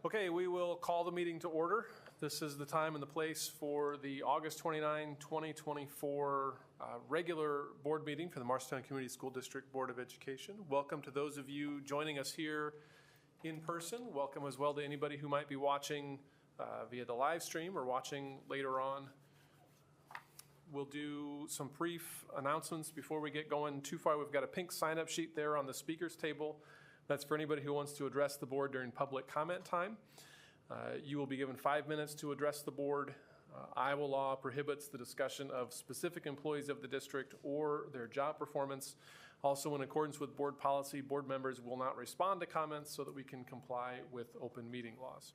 Okay, we will call the meeting to order. This is the time and the place for the August 29, 2024 regular board meeting for the Marshalltown Community School District Board of Education. Welcome to those of you joining us here in person. Welcome as well to anybody who might be watching via the live stream or watching later on. We'll do some brief announcements before we get going too far. We've got a pink sign-up sheet there on the speakers table. That's for anybody who wants to address the board during public comment time. You will be given 5 minutes to address the board. Iowa law prohibits the discussion of specific employees of the district or their job performance. Also, in accordance with board policy, board members will not respond to comments so that we can comply with open meeting laws.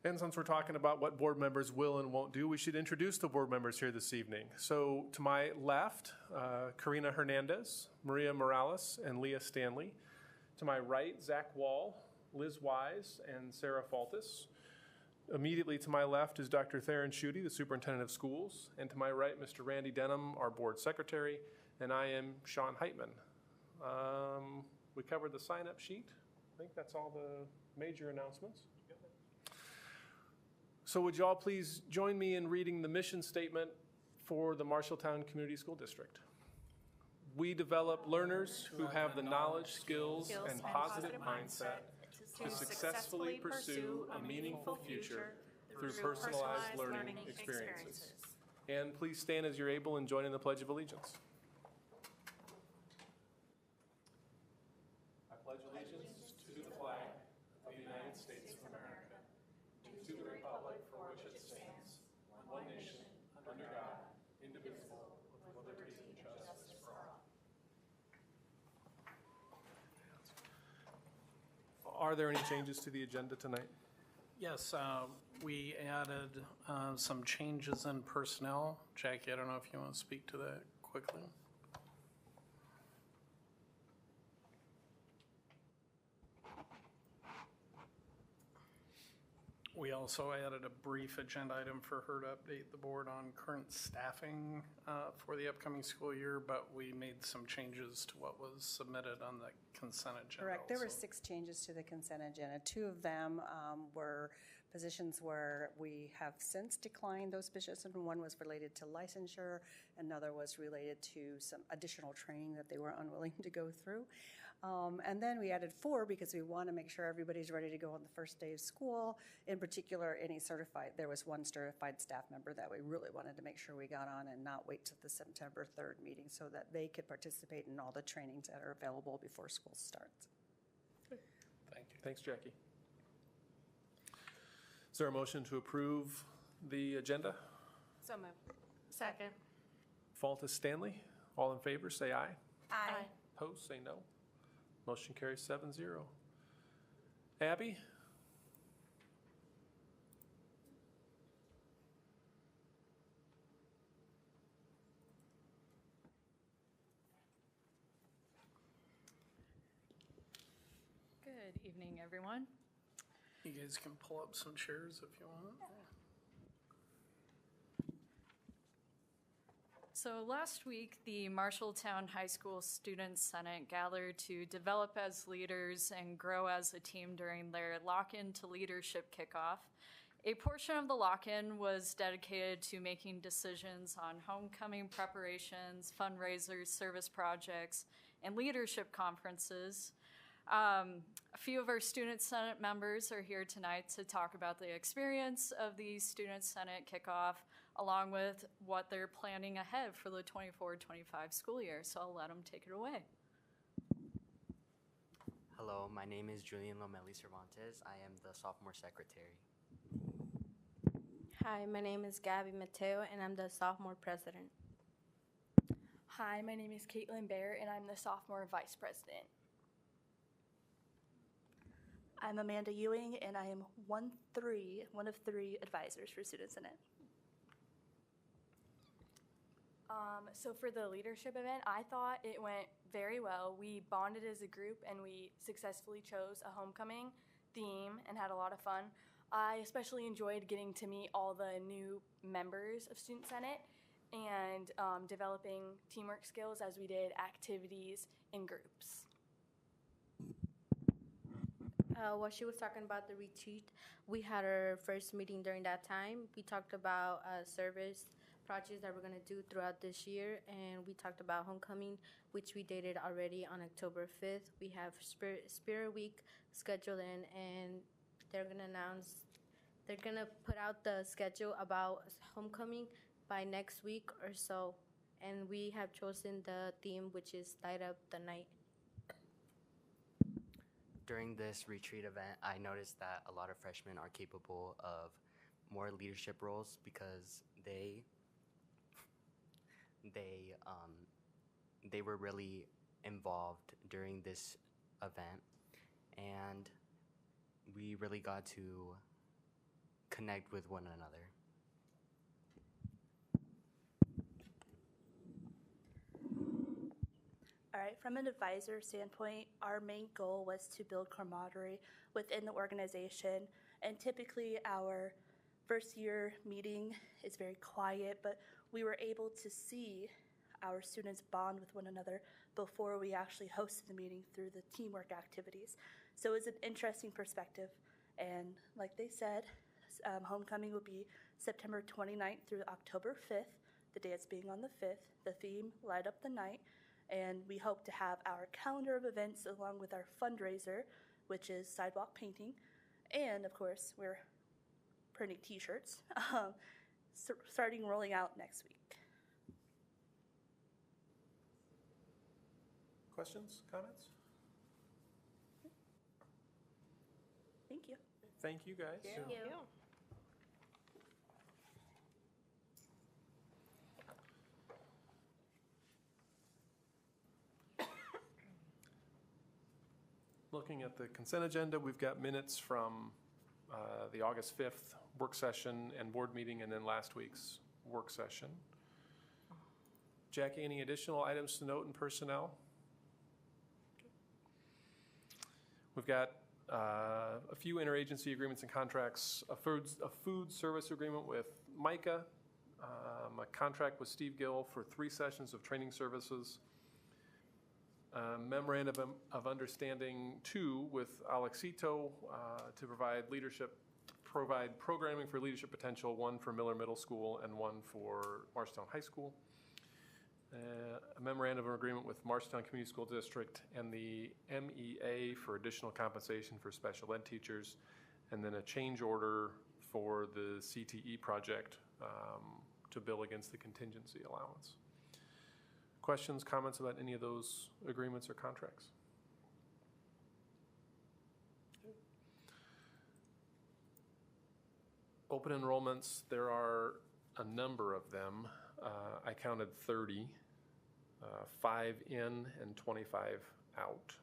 And since we're talking about what board members will and won't do, we should introduce the board members here this evening. So to my left, Karina Hernandez, Maria Morales, and Leah Stanley. To my right, Zach Wall, Liz Wise, and Sarah Faltis. Immediately to my left is Dr. Theron Schutte, the superintendent of schools. And to my right, Mr. Randy Denham, our board secretary. And I am Sean Heitman. We covered the sign-up sheet. I think that's all the major announcements. So would you all please join me in reading the mission statement for the Marshalltown Community School District. We develop learners who have the knowledge, skills, and positive mindset to successfully pursue a meaningful future through personalized learning experiences. And please stand as you're able and join in the Pledge of Allegiance. I pledge allegiance to the flag of the United States of America, and to the republic for which it stands, one nation, under God, indivisible, with liberty and justice for all. Are there any changes to the agenda tonight? Yes, we added some changes in personnel. Jackie, I don't know if you want to speak to that quickly. We also added a brief agenda item for her to update the board on current staffing for the upcoming school year, but we made some changes to what was submitted on the consent agenda. Correct. There were 6 changes to the consent agenda. 2 of them were positions where we have since declined those positions. One was related to licensure, another was related to some additional training that they were unwilling to go through. And then we added 4 because we want to make sure everybody's ready to go on the first day of school. In particular, there was 1 certified staff member that we really wanted to make sure we got on and not wait till the September 3rd meeting so that they could participate in all the trainings that are available before school starts. Okay. Thank you. Thanks, Jackie. Is there a motion to approve the agenda? So moved. Second. Faltis Stanley. All in favor, say aye. Aye. Opposed, say no. Motion carries 7-0. Abby? Good evening, everyone. You guys can pull up some chairs if you want. So last week, the Marshalltown High School Student Senate gathered to develop as leaders and grow as a team during their Lock-In to Leadership kickoff. A portion of the lock-in was dedicated to making decisions on homecoming preparations, fundraisers, service projects, and leadership conferences. A few of our Student Senate members are here tonight to talk about the experience of the Student Senate kickoff, along with what they're planning ahead for the 24-25 school year. So I'll let them take it away. Hello, my name is Julian Lomelli Cervantes. I am the sophomore secretary. Hi, my name is Gabby Mateo, and I'm the sophomore president. Hi, my name is Caitlin Baer, and I'm the sophomore vice president. I'm Amanda Ewing, and I am one of three advisors for Student Senate. So for the leadership event, I thought it went very well. We bonded as a group, and we successfully chose a homecoming theme and had a lot of fun. I especially enjoyed getting to meet all the new members of Student Senate and developing teamwork skills as we did activities in groups. While she was talking about the retreat, we had our first meeting during that time. We talked about service projects that we're going to do throughout this year, and we talked about homecoming, which we dated already on October 5th. We have Spirit Week scheduled in, and they're going to put out the schedule about homecoming by next week or so. And we have chosen the theme, which is Light Up the Night. During this retreat event, I noticed that a lot of freshmen are capable of more leadership roles because they were really involved during this event, and we really got to connect with one another. All right, from an advisor standpoint, our main goal was to build camaraderie within the organization. And typically our first year meeting is very quiet, but we were able to see our students bond with one another before we actually hosted the meeting through the teamwork activities. So it was an interesting perspective. And like they said, homecoming will be September 29th through October 5th, the dance being on the 5th, the theme, Light Up the Night. And we hope to have our calendar of events along with our fundraiser, which is sidewalk painting. And of course, we're printing t-shirts, starting rolling out next week. Questions, comments? Thank you. Thank you, guys. Thank you. Looking at the consent agenda, we've got minutes from the August 5th work session and board meeting, and then last week's work session. Jackie, any additional items to note in personnel? We've got a few interagency agreements and contracts, a food service agreement with Micah, a contract with Steve Gill for 3 sessions of training services, memorandum of understanding 2 with Alexito to provide programming for leadership potential, 1 for Miller Middle School and 1 for Marshalltown High School. A memorandum of agreement with Marshalltown Community School District and the MEA for additional compensation for special ed teachers, and then a change order for the CTE project to bill against the contingency allowance. Questions, comments about any of those agreements or contracts? Open enrollments, there are a number of them. I counted 30, 5 in and 25 out.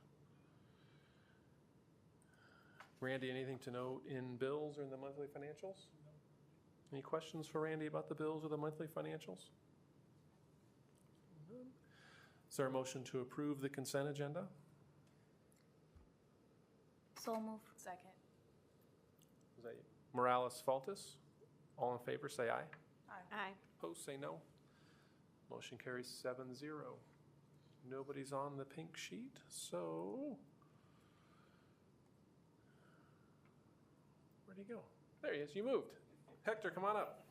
Randy, anything to note in bills or in the monthly financials? Any questions for Randy about the bills or the monthly financials? Is there a motion to approve the consent agenda? So move. Second. Is that you? Morales Faltis? All in favor, say aye. Aye. Opposed, say no. Motion carries 7-0. Nobody's on the pink sheet, so where'd he go? There he is. You moved. Hector, come on up.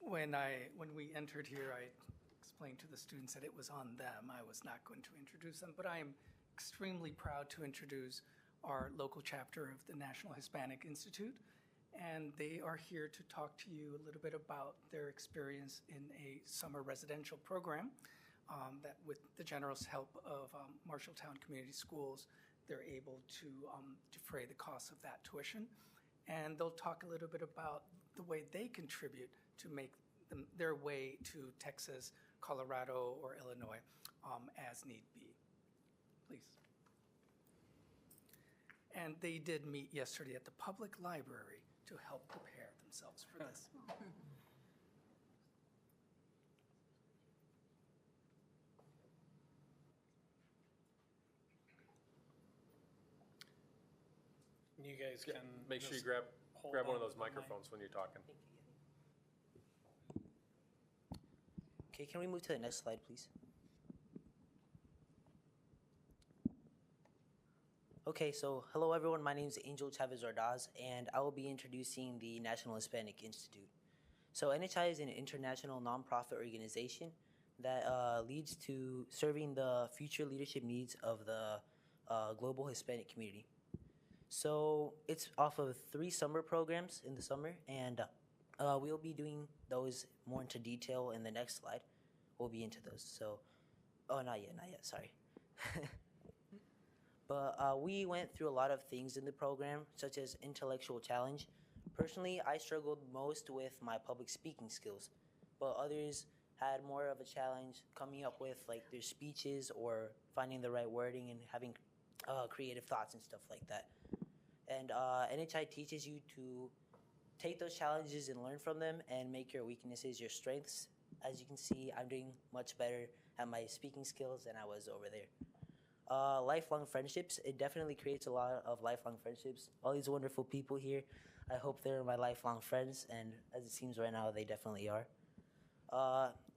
When we entered here, I explained to the students that it was on them. I was not going to introduce them, but I am extremely proud to introduce our local chapter of the National Hispanic Institute, and they are here to talk to you a little bit about their experience in a summer residential program that, with the generous help of Marshalltown Community Schools, they're able to defray the cost of that tuition. And they'll talk a little bit about the way they contribute to make their way to Texas, Colorado, or Illinois as need be. Please. And they did meet yesterday at the public library to help prepare themselves for this. You guys can Make sure you just grab hold one of on those to the mic. microphones when you're talking. Okay, can we move to the next slide, please? Okay, so hello everyone, my name is Angel Chavez Ordaz, and I will be introducing the National Hispanic Institute. So NHI is an international nonprofit organization that leads to serving the future leadership needs of the global Hispanic community. So it's off of 3 summer programs in the summer, and we'll be doing those more into detail in the next slide. We'll be into those. So, oh, not yet, sorry. But we went through a lot of things in the program, such as intellectual challenge. Personally, I struggled most with my public speaking skills, but others had more of a challenge coming up with like their speeches or finding the right wording and having creative thoughts and stuff like that. And NHI teaches you to take those challenges and learn from them and make your weaknesses your strengths. As you can see, I'm doing much better at my speaking skills than I was over there. Lifelong friendships, it definitely creates a lot of lifelong friendships. All these wonderful people here, I hope they're my lifelong friends, and as it seems right now, they definitely are.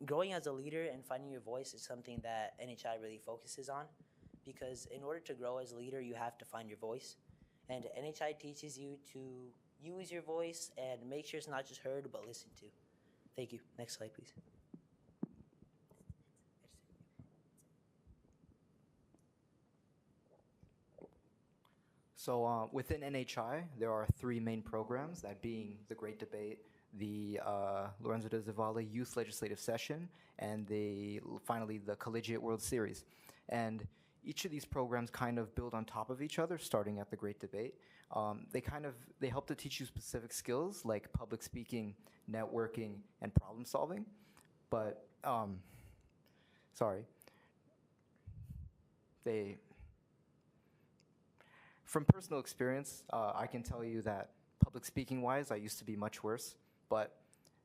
Growing as a leader and finding your voice is something that NHI really focuses on, because in order to grow as a leader, you have to find your voice. And NHI teaches you to use your voice and make sure it's not just heard, but listened to. Thank you. Next slide, please. So within NHI, there are 3 main programs, that being the Great Debate, the Lorenzo de Zavala Youth Legislative Session, and finally the Collegiate World Series. And each of these programs kind of build on top of each other, starting at the Great Debate. They help to teach you specific skills like public speaking, networking, and problem solving. But, from personal experience, I can tell you that public speaking wise, I used to be much worse. But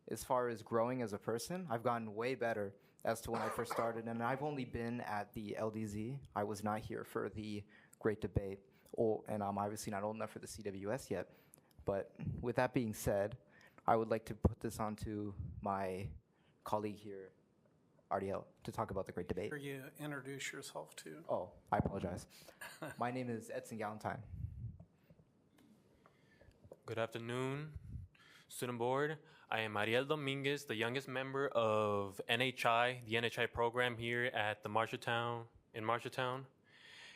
as far as growing as a person, I've gotten way better as to when I first started. And I've only been at the LDZ. I was not here for the Great Debate. And I'm obviously not old enough for the CWS yet. But with that being said, I would like to put this on to my colleague here, Ariel, to talk about the Great Debate. Here you introduce yourself too. Oh, I apologize. My name is Edson Galentine. Good afternoon, student board. I am Ariel Dominguez, the youngest member of NHI, the NHI program here at the Marshalltown,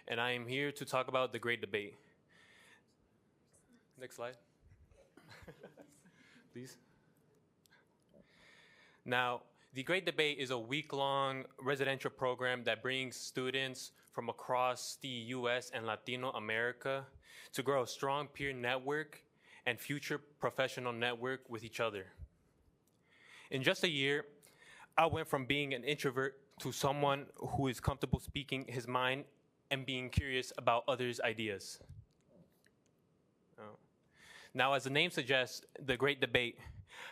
and I am here to talk about the Great Debate. Next slide, please. Now, the Great Debate is a week-long residential program that brings students from across the U.S. and Latino America to grow a strong peer network and future professional network with each other. In just a year, I went from being an introvert to someone who is comfortable speaking his mind and being curious about others' ideas. Now, as the name suggests, the Great Debate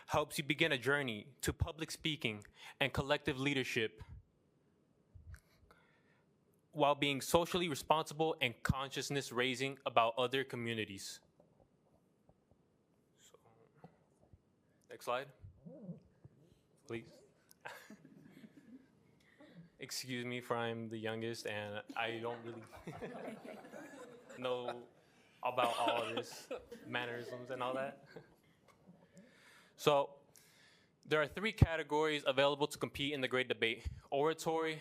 helps you begin a journey to public speaking and collective leadership while being socially responsible and consciousness raising about other communities. So, next slide, please. Excuse me for I'm the youngest and I don't really know about all this mannerisms and all that. So there are 3 categories available to compete in the Great Debate: oratory,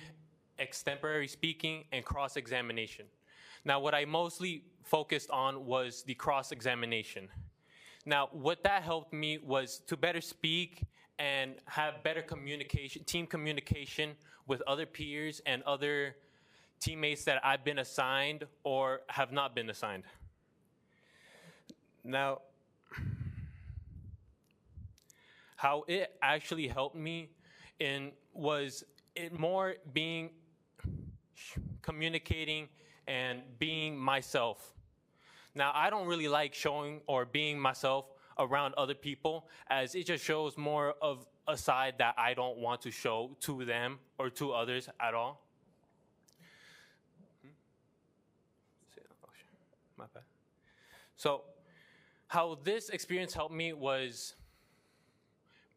extemporary speaking, and cross-examination. Now, what I mostly focused on was the cross-examination. Now, what that helped me was to better speak and have better communication, team communication with other peers and other teammates that I've been assigned or have not been assigned. Now, how it actually helped me was it more being communicating and being myself. Now, I don't really like showing or being myself around other people, as it just shows more of a side that I don't want to show to them or to others at all. My bad. So, how this experience helped me was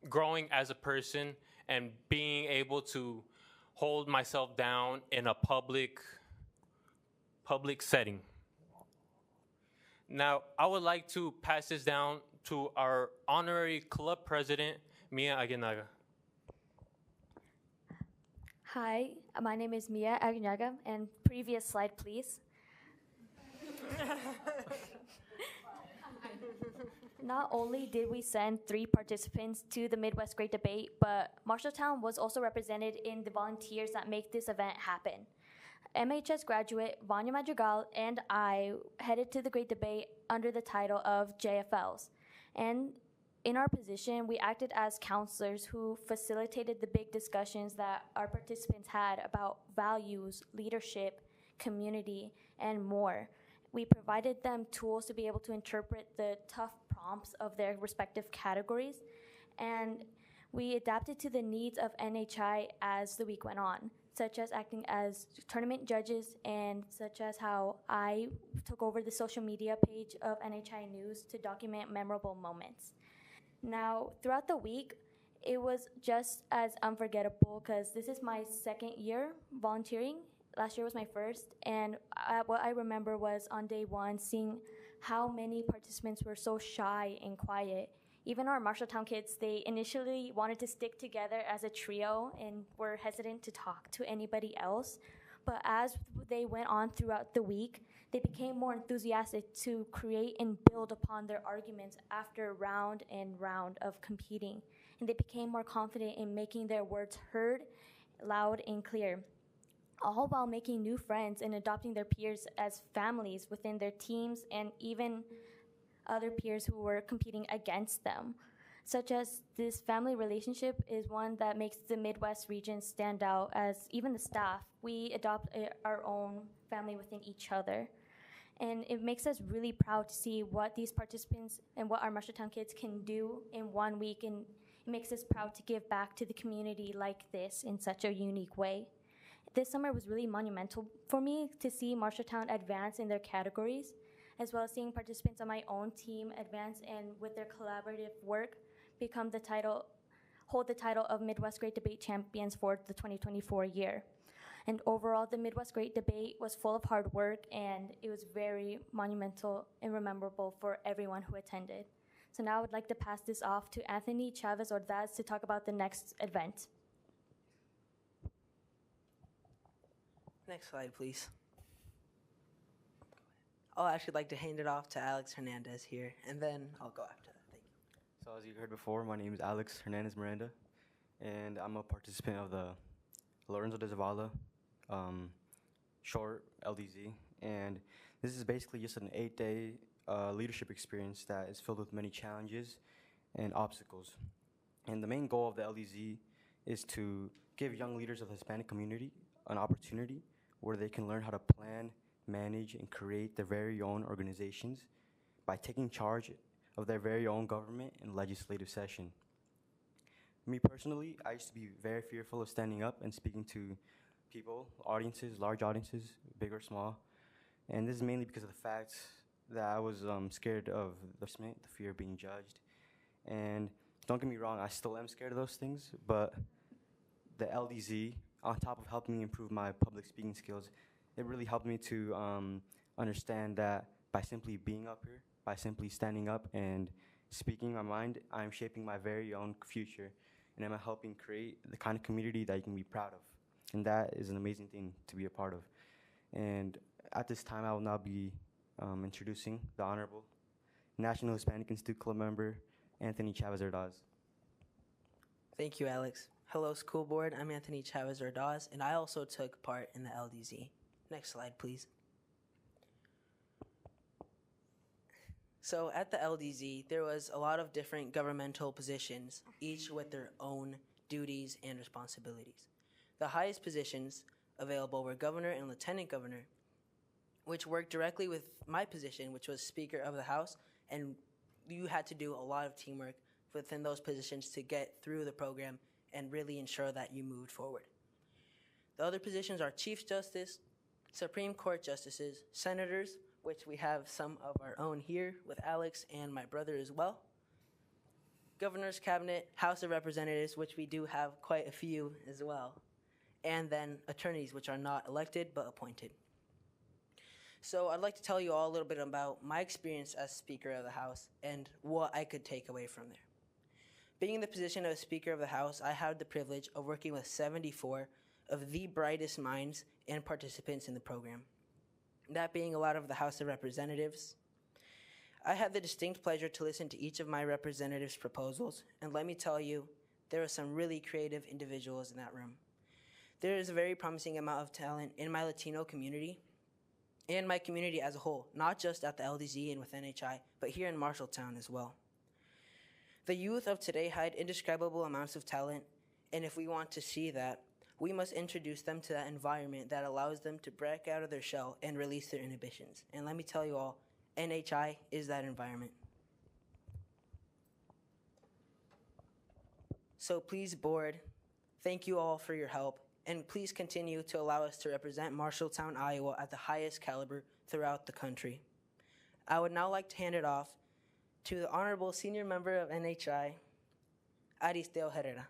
growing as a person and being able to hold myself down in a public setting. Now, I would like to pass this down to our honorary club president, Mia Aguinaga. Hi, my name is Mia Aguinaga, and previous slide, please. Not only did we send 3 participants to the Midwest Great Debate, but Marshalltown was also represented in the volunteers that make this event happen. MHS graduate Vanya Madrigal and I headed to the Great Debate under the title of JFLs. And in our position, we acted as counselors who facilitated the big discussions that our participants had about values, leadership, community, and more. We provided them tools to be able to interpret the tough prompts of their respective categories, and we adapted to the needs of NHI as the week went on, such as acting as tournament judges and such as how I took over the social media page of NHI News to document memorable moments. Now, throughout the week, it was just as unforgettable because this is my second year volunteering. Last year was my first, and what I remember was on day 1, seeing how many participants were so shy and quiet. Even our Marshalltown kids, they initially wanted to stick together as a trio and were hesitant to talk to anybody else. But as they went on throughout the week, they became more enthusiastic to create and build upon their arguments after round and round of competing. And they became more confident in making their words heard, loud and clear, all while making new friends and adopting their peers as families within their teams and even other peers who were competing against them. Such as this family relationship is one that makes the Midwest region stand out, as even the staff, we adopt our own family within each other. And it makes us really proud to see what these participants and what our Marshalltown kids can do in 1 week, and it makes us proud to give back to the community like this in such a unique way. This summer was really monumental for me to see Marshalltown advance in their categories, as well as seeing participants on my own team advance and with their collaborative work hold the title of Midwest Great Debate Champions for the 2024 year. And overall, the Midwest Great Debate was full of hard work, and it was very monumental and memorable for everyone who attended. So now I would like to pass this off to Anthony Chavez Ordaz to talk about the next event. Next slide, please. I'll actually like to hand it off to Alex Hernandez here, and then I'll go after that. Thank you. So as you heard before, my name is Alex Hernandez Miranda, and I'm a participant of the Lorenzo de Zavala short LDZ. And this is basically just an 8-day leadership experience that is filled with many challenges and obstacles. And the main goal of the LDZ is to give young leaders of the Hispanic community an opportunity where they can learn how to plan, manage, and create their very own organizations by taking charge of their very own government and legislative session. Me personally, I used to be very fearful of standing up and speaking to people, audiences, large audiences, big or small. And this is mainly because of the fact that I was scared of the fear of being judged. And don't get me wrong, I still am scared of those things, but the LDZ, on top of helping me improve my public speaking skills, it really helped me to understand that by simply being up here, by simply standing up and speaking my mind, I'm shaping my very own future, and I'm helping create the kind of community that you can be proud of. And that is an amazing thing to be a part of. And at this time, I will now be introducing the Honorable National Hispanic Institute Club member, Anthony Chavez Ordaz. Thank you, Alex. Hello, school board. I'm Anthony Chavez Ordaz, and I also took part in the LDZ. Next slide, please. So at the LDZ, there was a lot of different governmental positions, each with their own duties and responsibilities. The highest positions available were governor and lieutenant governor, which worked directly with my position, which was Speaker of the House, and you had to do a lot of teamwork within those positions to get through the program and really ensure that you moved forward. The other positions are Chief Justice, Supreme Court Justices, Senators, which we have some of our own here with Alex and my brother as well, Governor's Cabinet, House of Representatives, which we do have quite a few as well, and then attorneys, which are not elected but appointed. So I'd like to tell you all a little bit about my experience as Speaker of the House and what I could take away from there. Being in the position of Speaker of the House, I had the privilege of working with 74 of the brightest minds and participants in the program. That being a lot of the House of Representatives. I had the distinct pleasure to listen to each of my representatives' proposals, and let me tell you, there were some really creative individuals in that room. There is a very promising amount of talent in my Latino community and my community as a whole, not just at the LDZ and with NHI, but here in Marshalltown as well. The youth of today hide indescribable amounts of talent, and if we want to see that, we must introduce them to that environment that allows them to break out of their shell and release their inhibitions. And let me tell you all, NHI is that environment. So please, board, thank you all for your help, and please continue to allow us to represent Marshalltown, Iowa at the highest caliber throughout the country. I would now like to hand it off to the Honorable Senior Member of NHI, Aristeo Herrera.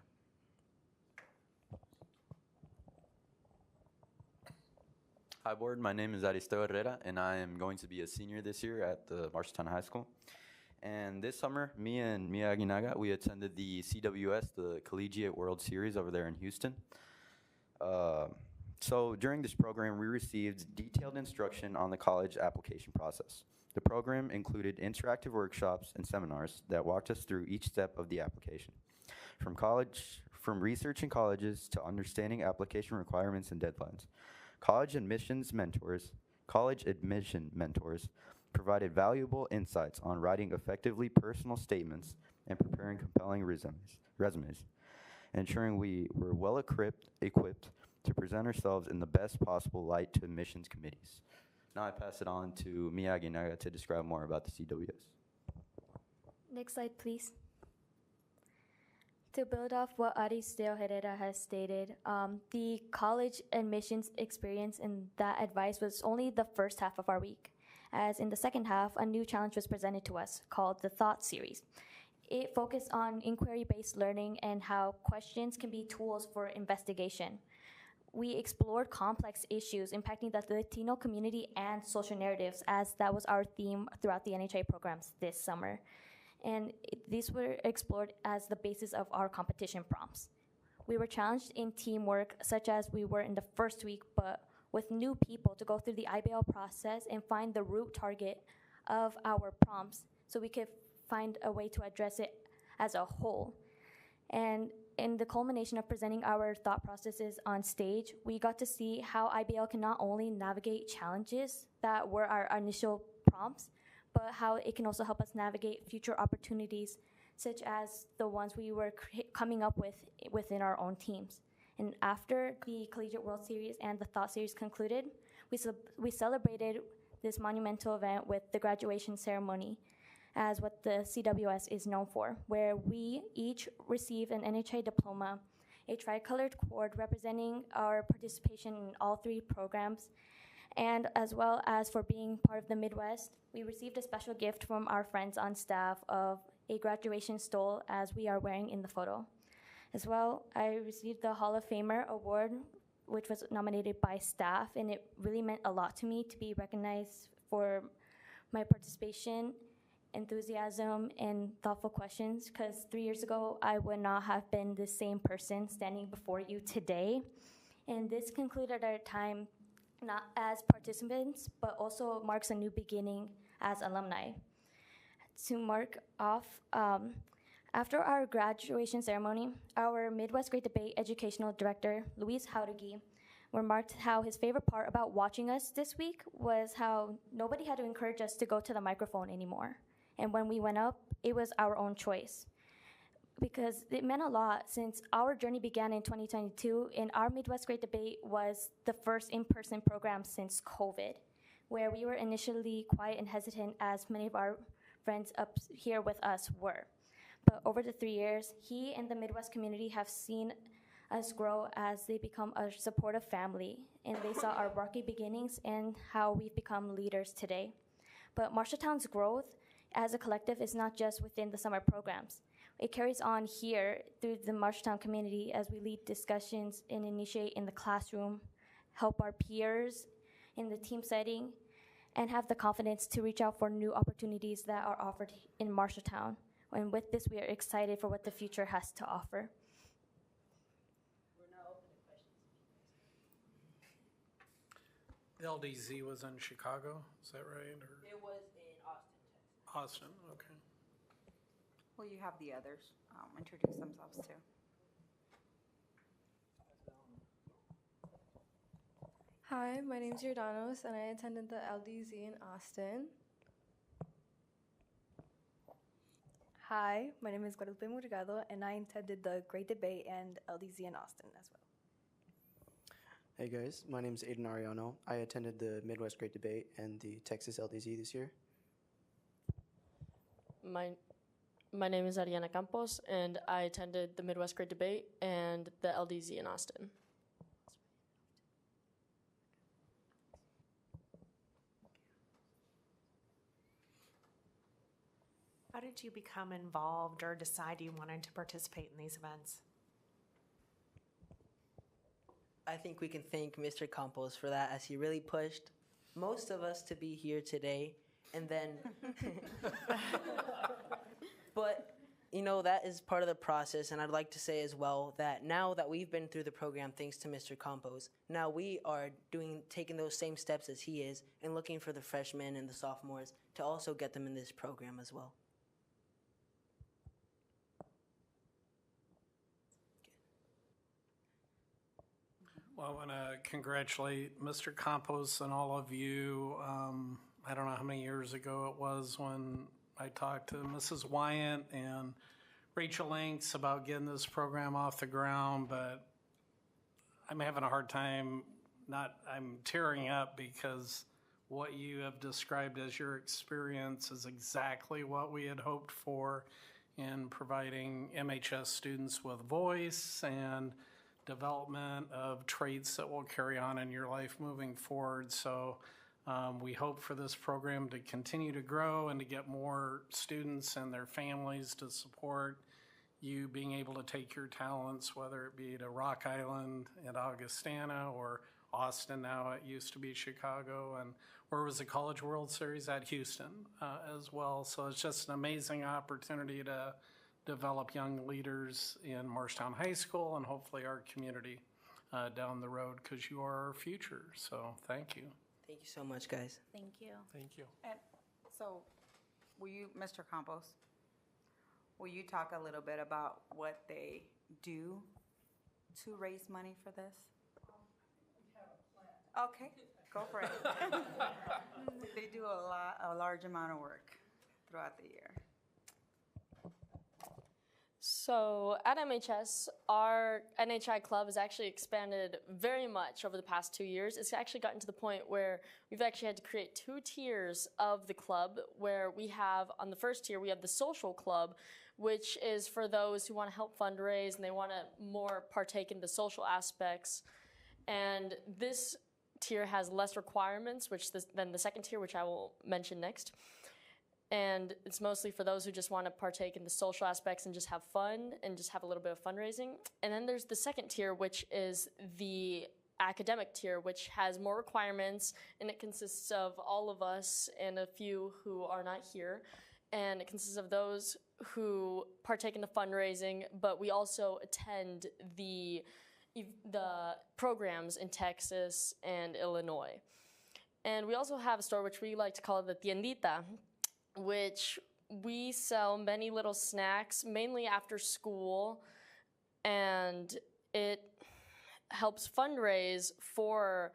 Hi, board. My name is Aristeo Herrera, and I am going to be a senior this year at the Marshalltown High School. And this summer, me and Mia Aguinaga, we attended the CWS, the Collegiate World Series over there in Houston. So during this program, we received detailed instruction on the college application process. The program included interactive workshops and seminars that walked us through each step of the application. From researching colleges to understanding application requirements and deadlines. College admission mentors provided valuable insights on writing effectively personal statements and preparing compelling resumes, ensuring we were well equipped to present ourselves in the best possible light to admissions committees. Now I pass it on to Mia Aguinaga to describe more about the CWS. Next slide, please. To build off what Aristeo Herrera has stated, the college admissions experience and that advice was only the first half of our week, as in the second half, a new challenge was presented to us called the Thought Series. It focused on inquiry-based learning and how questions can be tools for investigation. We explored complex issues impacting the Latino community and social narratives, as that was our theme throughout the NHA programs this summer. And these were explored as the basis of our competition prompts. We were challenged in teamwork, such as we were in the first week, but with new people to go through the IBL process and find the root target of our prompts so we could find a way to address it as a whole. And in the culmination of presenting our thought processes on stage, we got to see how IBL can not only navigate challenges that were our initial prompts, but how it can also help us navigate future opportunities, such as the ones we were coming up with within our own teams. And after the Collegiate World Series and the Thought Series concluded, we celebrated this monumental event with the graduation ceremony, as what the CWS is known for, where we each received an NHA diploma, a tricolored cord representing our participation in all three programs, and as well as for being part of the Midwest, we received a special gift from our friends on staff of a graduation stole, as we are wearing in the photo. As well, I received the Hall of Famer award, which was nominated by staff, and it really meant a lot to me to be recognized for my participation, enthusiasm, and thoughtful questions, because 3 years ago, I would not have been the same person standing before you today. And this concluded our time not as participants, but also marks a new beginning as alumni. To mark off, after our graduation ceremony, our Midwest Great Debate Educational Director, Luis Jauregui, remarked how his favorite part about watching us this week was how nobody had to encourage us to go to the microphone anymore. And when we went up, it was our own choice. Because it meant a lot, since our journey began in 2022, and our Midwest Great Debate was the first in-person program since COVID, where we were initially quiet and hesitant, as many of our friends up here with us were. But over the 3 years, he and the Midwest community have seen us grow as they become a supportive family, and they saw our rocky beginnings and how we've become leaders today. But Marshalltown's growth as a collective is not just within the summer programs. It carries on here through the Marshalltown community as we lead discussions and initiate in the classroom, help our peers in the team setting, and have the confidence to reach out for new opportunities that are offered in Marshalltown. And with this, we are excited for what the future has to offer. The LDZ was in Chicago, is that right? Or It was in Austin, Texas. Austin, okay. Well, you have the others introduce themselves too. Hi, my name's Jordanos, and I attended the LDZ in Austin. Hi, my name is Guadalupe Murgado, and I attended the Great Debate and LDZ in Austin as well. Hey guys, my name is Aiden Ariano. I attended the Midwest Great Debate and the Texas LDZ this year. My name is Ariana Campos, and I attended the Midwest Great Debate and the LDZ in Austin. How did you become involved or decide you wanted to participate in these events? I think we can thank Mr. Campos for that, as he really pushed most of us to be here today. And then, but you know, that is part of the process. And I'd like to say as well that now that we've been through the program, thanks to Mr. Campos, now we are taking those same steps as he is and looking for the freshmen and the sophomores to also get them in this program as well. Well, I want to congratulate Mr. Campos and all of you. I don't know how many years ago it was when I talked to Mrs. Wyant and Rachel Lanks about getting this program off the ground, but I'm having a hard time. I'm tearing up because what you have described as your experience is exactly what we had hoped for in providing MHS students with voice and development of traits that will carry on in your life moving forward. So we hope for this program to continue to grow and to get more students and their families to support you being able to take your talents, whether it be to Rock Island at Augustana or Austin now, it used to be Chicago, and where was the College World Series? At Houston as well. So it's just an amazing opportunity to develop young leaders in Marshalltown High School and hopefully our community down the road, because you are our future. So thank you. Thank you so much, guys. Thank you. Thank you. And so, Mr. Campos, will you talk a little bit about what they do to raise money for this? Okay, go for it. They do a large amount of work throughout the year. So at MHS, our NHI club has actually expanded very much over the past 2 years. It's actually gotten to the point where we've actually had to create 2 tiers of the club, where we have, on the first tier, we have the social club, which is for those who want to help fundraise and they want to more partake in the social aspects. And this tier has less requirements than the second tier, which I will mention next. And it's mostly for those who just want to partake in the social aspects and just have fun and just have a little bit of fundraising. And then there's the second tier, which is the academic tier, which has more requirements, and it consists of all of us and a few who are not here. And it consists of those who partake in the fundraising, but we also attend the programs in Texas and Illinois. And we also have a store which we like to call the Tiendita, which we sell many little snacks, mainly after school, and it helps fundraise for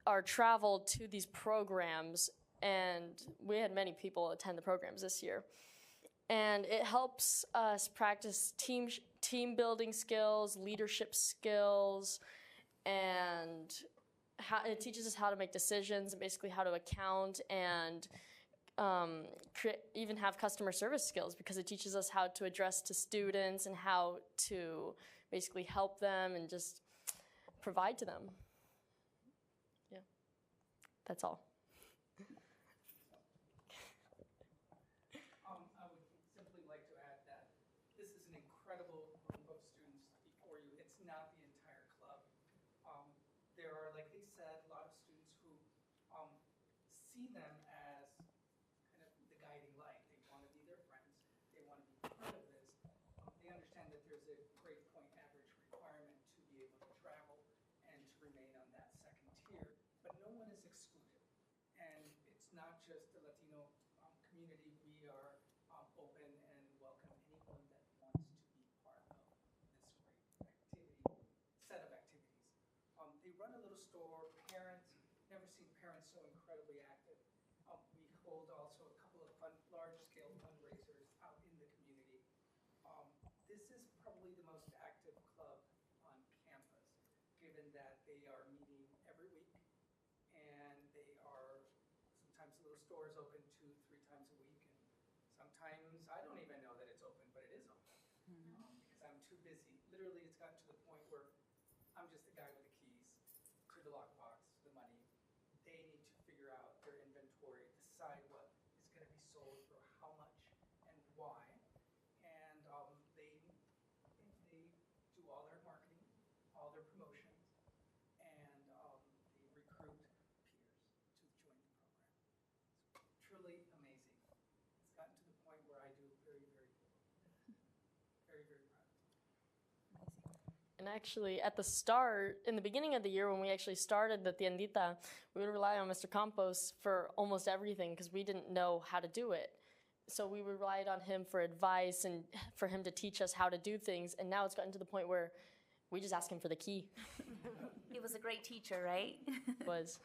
our travel to these programs. And we had many people attend the programs this year. And it helps us practice team building skills, leadership skills, and it teaches us how to make decisions and basically how to account and even have customer service skills, because it teaches us how to address to students and how to basically help them and just provide to them. Yeah, that's all. I would simply like to add that this is store, parents, never seen parents so incredibly active. We hold also a couple of large-scale fundraisers out in the community. This is probably the most active club on campus, given that they are meeting every week, and they are, sometimes the little store is open 2-3 times a week, and sometimes I don't even know that it's open, but it is open, because I'm too busy. Literally, it's gotten to the point where I'm just the guy with the keys to the lockbox, the money. They need to figure out their inventory, decide what is going to be sold for how much and why. And they do all their marketing, all their promotions, and they recruit peers to join the program. It's truly amazing. It's gotten to the point where I do very, very very proud. And actually, at the start, in the beginning of the year, when we actually started the tiendita, we would rely on Mr. Campos for almost everything because we didn't know how to do it. So we relied on him for advice and for him to teach us how to do things. And now it's gotten to the point where we just ask him for the key. He was a great teacher, right? Is.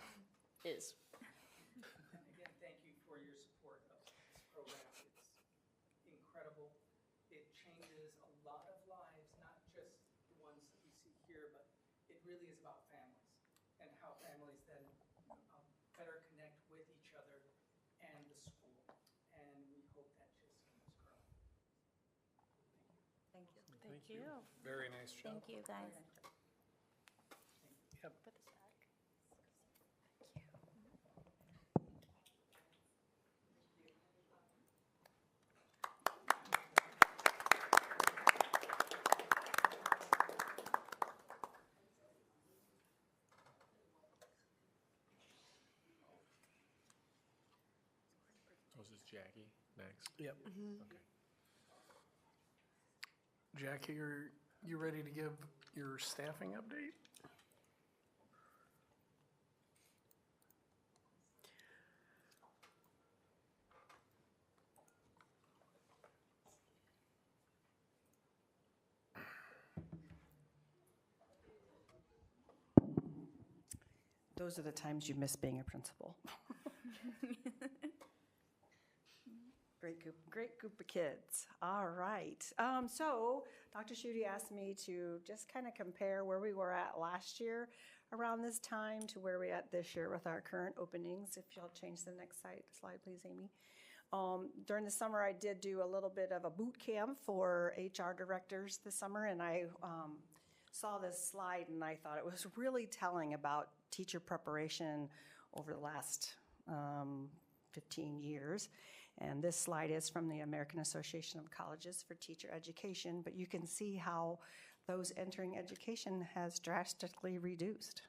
And again, thank you for your support of this program. It's incredible. It changes a lot of lives, not just the ones that we see here, but it really is about families and how families then better connect with each other and the school. And we hope that just keeps growing. Thank you. Thank you. Very nice job. Thank you, guys. Yep. So this is Jackie next. Yep. Okay. Jackie, you ready to give your staffing update? Those are the times you miss being a principal. Great group of kids. All right. So Dr. Schutte asked me to just kind of compare where we were at last year around this time to where we're at this year with our current openings. If you'll change the next slide, please, Amy. During the summer, I did do a little bit of a boot camp for HR directors this summer, and I saw this slide and I thought it was really telling about teacher preparation over the last 15 years. And this slide is from the American Association of Colleges for Teacher Education, but you can see how those entering education has drastically reduced.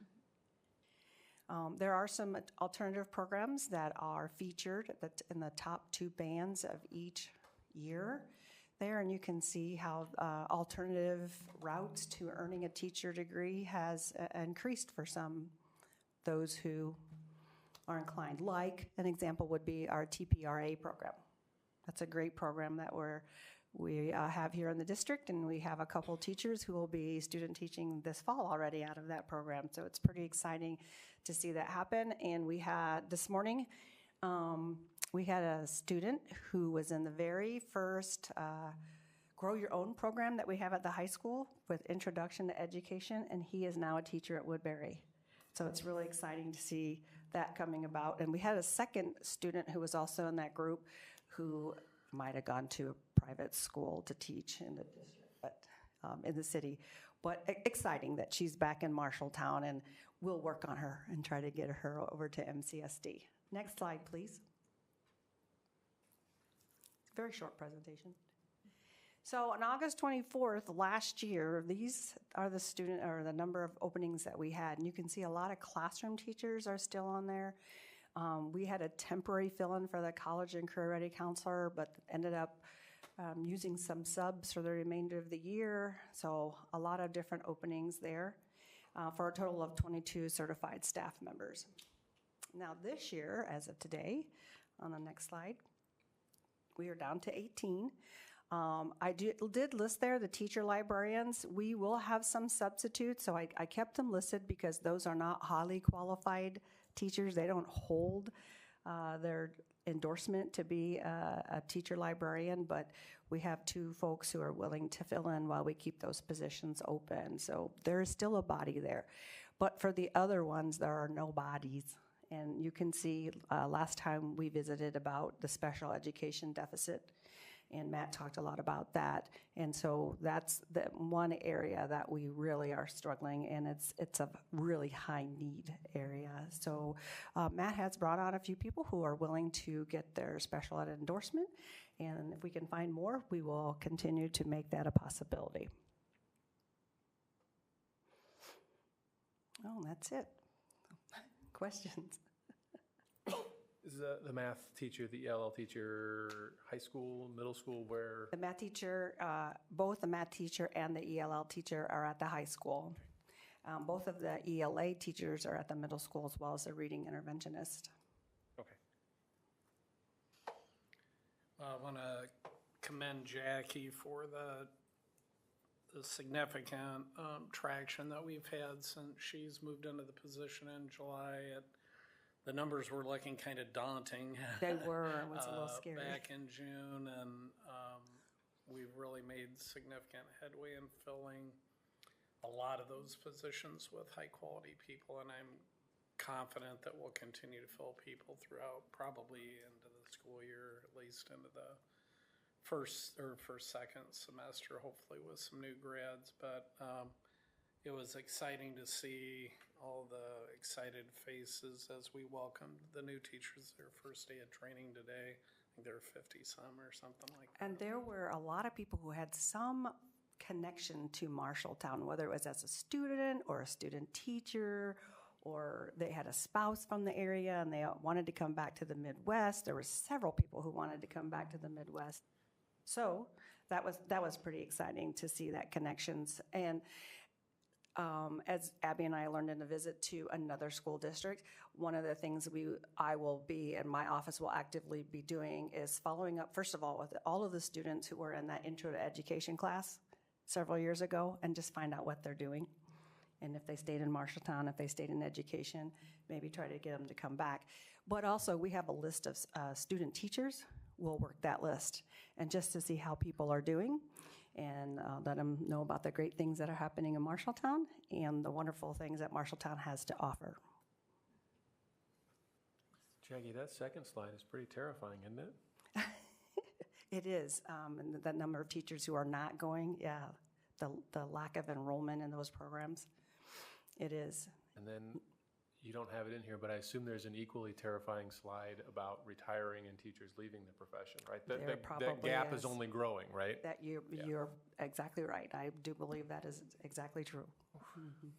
There are some alternative programs that are featured in the top 2 bands of each year there, and you can see how alternative routes to earning a teacher degree has increased for those who are inclined. Like an example would be our TPRA program. That's a great program that we have here in the district, and we have a couple teachers who will be student teaching this fall already out of that program. So it's pretty exciting to see that happen. And we had this morning, we had a student who was in the very first Grow Your Own program that we have at the high school with Introduction to Education, and he is now a teacher at Woodbury. So it's really exciting to see that coming about. And we had a second student who was also in that group who might have gone to a private school to teach in the district, but in the city. But exciting that she's back in Marshalltown, and we'll work on her and try to get her over to MCSD. Next slide, please. Very short presentation. So on August 24th last year, these are the number of openings that we had. And you can see a lot of classroom teachers are still on there. We had a temporary fill-in for the college and career ready counselor, but ended up using some subs for the remainder of the year. So a lot of different openings there for a total of 22 certified staff members. Now this year, as of today, on the next slide, we are down to 18. did list there the teacher librarians. We will have some substitutes, so I kept them listed because those are not highly qualified teachers. They don't hold their endorsement to be a teacher librarian, but we have 2 folks who are willing to fill in while we keep those positions open. So there is still a body there. But for the other ones, there are no bodies. And you can see last time we visited about the special education deficit, and Matt talked a lot about that. And so that's the one area that we really are struggling, and it's a really high need area. So Matt has brought on a few people who are willing to get their special ed endorsement, and if we can find more, we will continue to make that a possibility. Oh, that's it. Questions? Is the math teacher, the ELL teacher, high school, middle school, where? The math teacher, both the math teacher and the ELL teacher are at the high school. Both of the ELA teachers are at the middle school as well as the reading interventionist. Okay. I want to commend Jackie for the significant traction that we've had since she's moved into the position in July. The numbers were looking kind of daunting. They were. It was a little scary. Back in June, and we've really made significant headway in filling a lot of those positions with high-quality people, and I'm confident that we'll continue to fill people throughout probably into the school year, at least into the second semester, hopefully with some new grads. But it was exciting to see all the excited faces as we welcomed the new teachers their first day of training today. I think there were 50-some or something like that. And there were a lot of people who had some connection to Marshalltown, whether it was as a student or a student teacher, or they had a spouse from the area and they wanted to come back to the Midwest. There were several people who wanted to come back to the Midwest. So that was pretty exciting to see that connections. And as Abby and I learned in a visit to another school district, one of the things I will be, and my office will actively be doing, is following up, first of all, with all of the students who were in that intro to education class several years ago, and just find out what they're doing. And if they stayed in Marshalltown, if they stayed in education, maybe try to get them to come back. But also, we have a list of student teachers. We'll work that list, and just to see how people are doing, and let them know about the great things that are happening in Marshalltown and the wonderful things that Marshalltown has to offer. Jackie, that second slide is pretty terrifying, isn't it? It is, and the number of teachers who are not going, yeah, the lack of enrollment in those programs, it is. And then you don't have it in here, but I assume there's an equally terrifying slide about retiring and teachers leaving the profession, right? That gap is only growing, right? That you're exactly right. I do believe that is exactly true. Mm-hmm.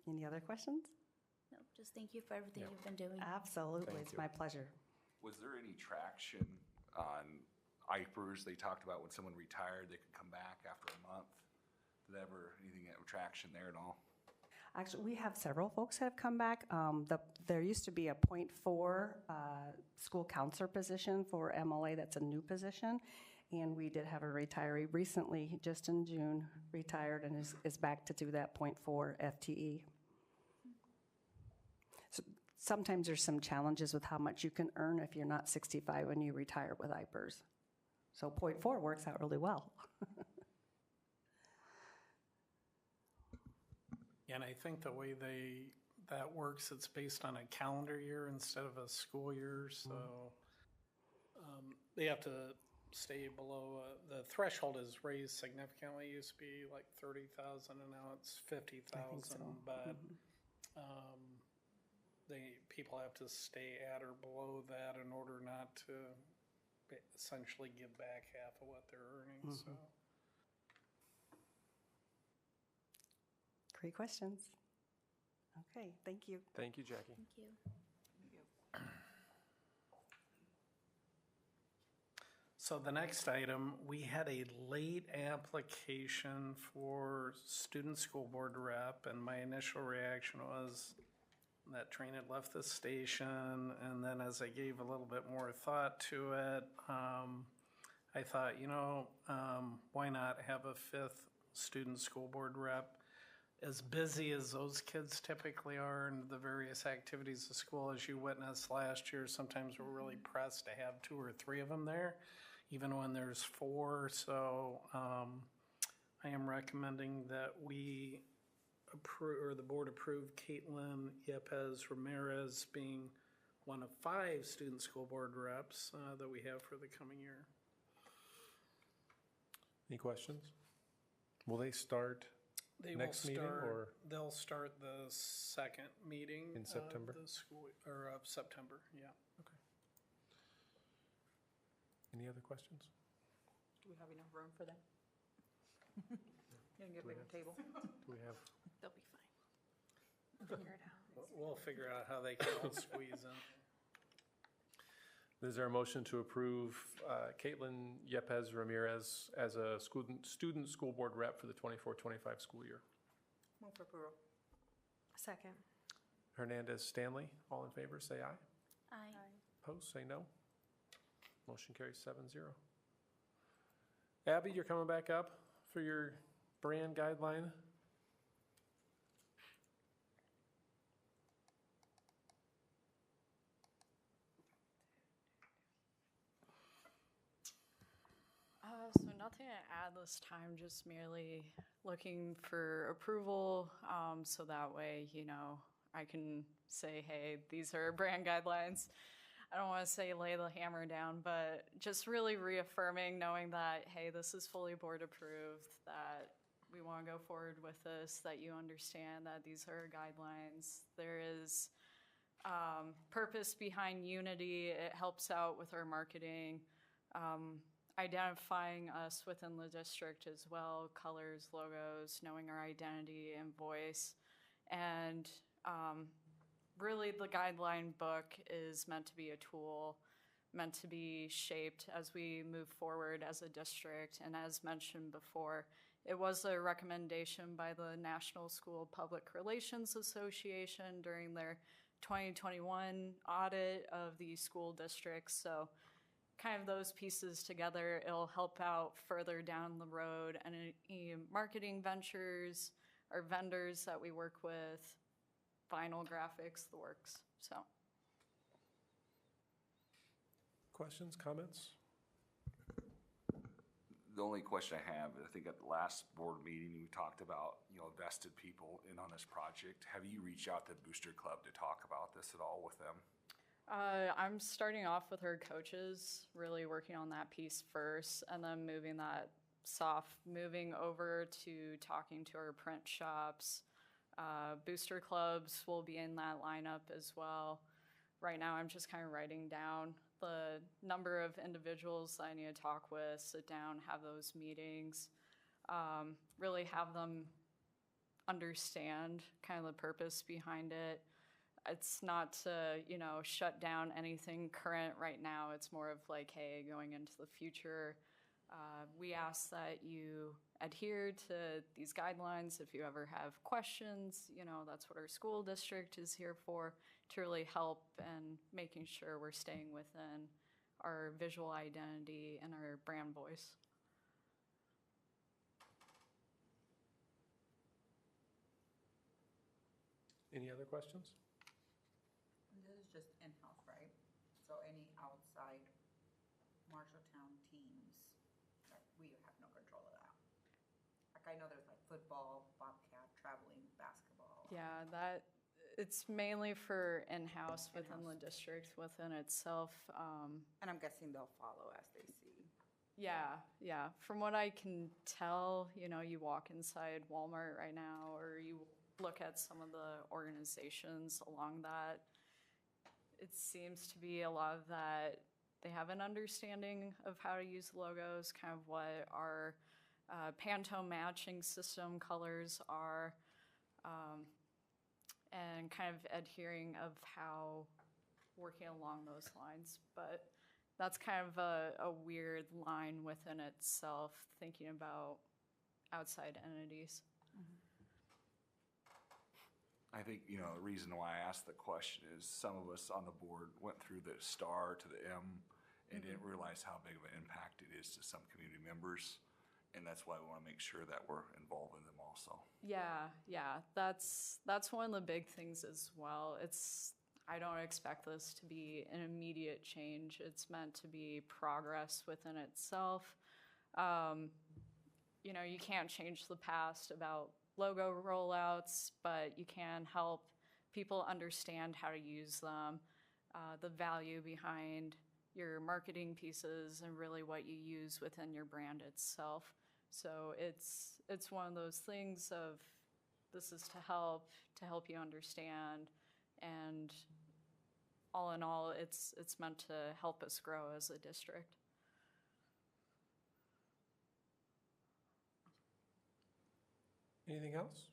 Any other questions? No, just thank you for everything you've been doing. Absolutely, it's my pleasure. Was there any traction on IPERS? They talked about when someone retired, they could come back after a month. Did ever anything get traction there at all? Actually, we have several folks that have come back. There used to be a .4 school counselor position for MLA. That's a new position. And we did have a retiree recently, just in June, retired and is back to do that .4 FTE. So sometimes there's some challenges with how much you can earn if you're not 65 when you retire with IPERS. So .4 works out really well. And I think the way that works, it's based on a calendar year instead of a school year. So they have to stay below, the threshold is raised significantly. It used to be like 30,000 and now it's 50,000. So. But people have to stay at or below that in order not to essentially give back half of what they're earning. So. Great questions. Okay, thank you. Thank you, Jackie. Thank you. So the next item, we had a late application for student school board rep, and my initial reaction was, that train had left the station, and then as I gave a little bit more thought to it, I thought, why not have a fifth student school board rep? As busy as those kids typically are in the various activities of school, as you witnessed last year, sometimes we're really pressed to have 2 or 3 of them there, even when there's 4. So I am recommending that we approve, or the board approve Caitlin Yepes Ramirez being one of 5 student school board reps that we have for the coming year. Any questions? Will they start next meeting or? They'll start the second meeting In September? of the school, or of September, yeah. Okay. Any other questions? Do we have enough room for them? You can get a bigger table. Do we have? They'll be fine. We'll figure it out. We'll figure out how they can all squeeze in. Is there a motion to approve Caitlin Yepes Ramirez as a student school board rep for the 24-25 school year? Move for approval. Second. Hernandez Stanley, all in favor, say aye. Aye. Opposed, say no. Motion carries 7-0. Abby, you're coming back up for your brand guideline. So nothing to add this time, just merely looking for approval, so that way, I can say, hey, these are brand guidelines. I don't want to say lay the hammer down, but just really reaffirming, knowing that, hey, this is fully board approved, that we want to go forward with this, that you understand that these are guidelines. There is purpose behind Unity. It helps out with our marketing. Identifying us within the district as well, colors, logos, knowing our identity and voice. And really the guideline book is meant to be a tool, meant to be shaped as we move forward as a district. And as mentioned before, it was a recommendation by the National School Public Relations Association during their 2021 audit of the school districts. So kind of those pieces together, it'll help out further down the road, and any marketing ventures or vendors that we work with, vinyl graphics, the works, so. Questions, comments? The only question I have, I think at the last board meeting, we talked about, vested people in on this project. Have you reached out to Booster Club to talk about this at all with them? I'm starting off with her coaches, really working on that piece first, and then moving over to talking to our print shops. Booster clubs will be in that lineup as well. Right now, I'm just kind of writing down the number of individuals I need to talk with, sit down, have those meetings, really have them understand kind of the purpose behind it. It's not to, shut down anything current right now. It's more of like, hey, going into the future, we ask that you adhere to these guidelines. If you ever have questions, that's what our school district is here for, to really help and making sure we're staying within our visual identity and our brand voice. Any other questions? This is just in-house, right? So any outside Marshalltown teams, we have no control of that. Like I know there's like football, Bobcat, traveling, basketball. Yeah, it's mainly for in-house within the district, within itself. And I'm guessing they'll follow as they see. Yeah. From what I can tell, you walk inside Walmart right now, or you look at some of the organizations along that, it seems to be a lot of that. They have an understanding of how to use logos, kind of what our Pantone matching system colors are, and kind of adhering of how working along those lines. But that's kind of a weird line within itself, thinking about outside entities. I think, you know, the reason why I asked the question is some of us on the board went through the star to the M and didn't realize how big of an impact it is to some community members. And that's why we want to make sure that we're involving them also. Yeah, that's one of the big things as well. I don't expect this to be an immediate change. It's meant to be progress within itself. You know, you can't change the past about logo rollouts, but you can help people understand how to use them, the value behind your marketing pieces, and really what you use within your brand itself. So it's one of those things of this is to help you understand, and all in all, it's meant to help us grow as a district. Anything else?